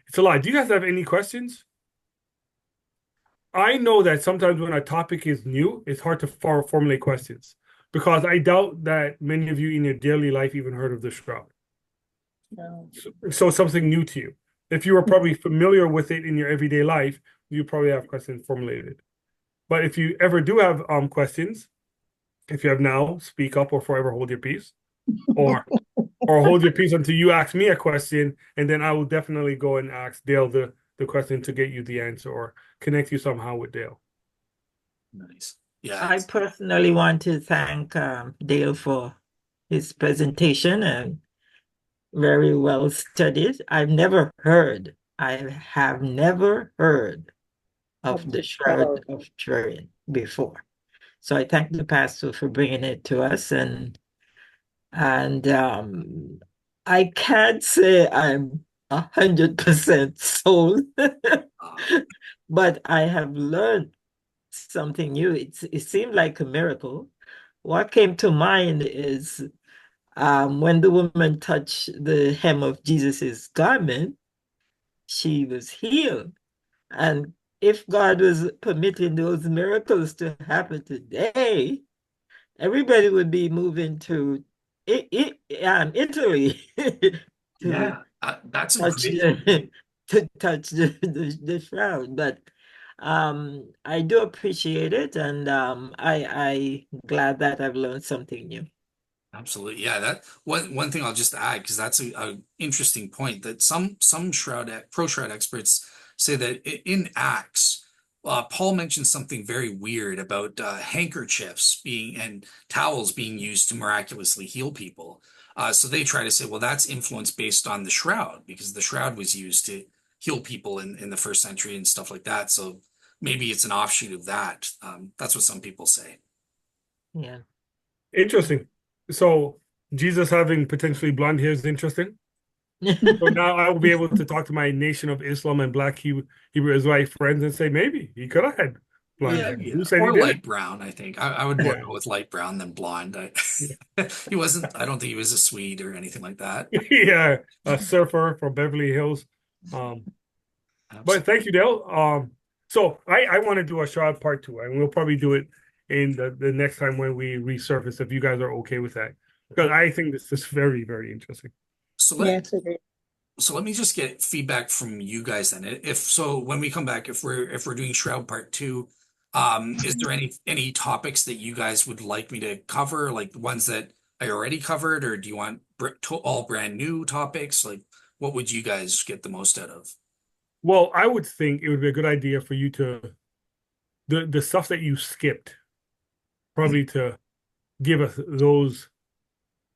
It's a lot. Do you guys have any questions? I know that sometimes when a topic is new, it's hard to formulate questions, because I doubt that many of you in your daily life even heard of the shroud. No. So something new to you. If you were probably familiar with it in your everyday life, you probably have questions formulated. But if you ever do have questions, if you have now, speak up or forever hold your peace, or hold your peace until you ask me a question, and then I will definitely go and ask Dale the question to get you the answer or connect you somehow with Dale. Nice. Yeah. I personally want to thank Dale for his presentation, and very well studied. I have never heard of the Shroud of Turin before. So I thank the pastor for bringing it to us, and I can't say I'm 100% sold, but I have learned something new. It seemed like a miracle. What came to mind is when the woman touched the hem of Jesus's garment, she was healed. And if God was permitting those miracles to happen today, everybody would be moving to Italy that's to touch the shroud. But I do appreciate it, and I'm glad that I've learned something new. Absolutely. Yeah, that one thing I'll just add, because that's a interesting point, that some pro shroud experts say that in Acts, Paul mentions something very weird about handkerchiefs and towels being used to miraculously heal people. So they try to say, well, that's influence based on the shroud, because the shroud was used to heal people in the first century and stuff like that. So maybe it's an offshoot of that. That's what some people say. Yeah. Interesting. So Jesus having potentially blonde hair is interesting. So now I will be able to talk to my Nation of Islam and Black Hebrew Israelite friends and say maybe he could have had blonde hair. Who said Or he did? light brown, I think. I would more go with light brown than blonde. He wasn't, I don't think he was a Swede or anything like that. Yeah, a surfer from Beverly Hills. But thank you, Dale. So I want to do a shroud part 2, and we'll probably do it in the next time when we resurface, if you guys are okay with that, because I think this is very, very interesting. So Yes, it is. so let me just get feedback from you guys then. If so, when we come back, if we're doing Shroud Part 2, is there any topics that you guys would like me to cover, like the ones that I already covered, or do you want all brand new topics? Like, what would you guys get the most out of? Well, I would think it would be a good idea for you to the stuff that you skipped, probably to give us those,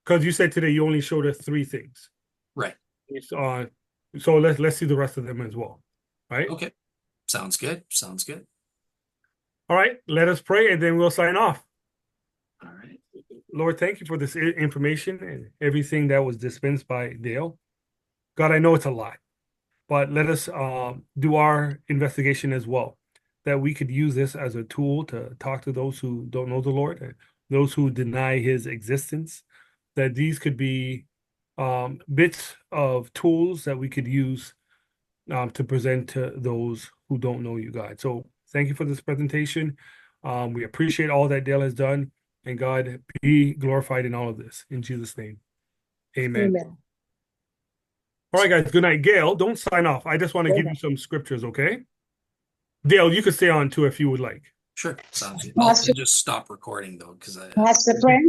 because you said today you only showed us 3 things. Right. So let's see the rest of them as well. Right? Okay. Sounds good. Sounds good. All right, let us pray and then we'll sign off. All right. Lord, thank you for this information and everything that was dispensed by Dale. God, I know it's a lot, but let us do our investigation as well, that we could use this as a tool to talk to those who don't know the Lord, and those who deny his existence, that these could be bits of tools that we could use to present to those who don't know you, God. So thank you for this presentation. We appreciate all that Dale has done, and God, be glorified in all of this. In Jesus' name, amen. Amen. All right, guys, good night. Gail, don't sign off. I just want to give you some scriptures, okay? Dale, you could stay on too if you would like. Sure. Sounds good. I'll just stop recording though, because That's the friend.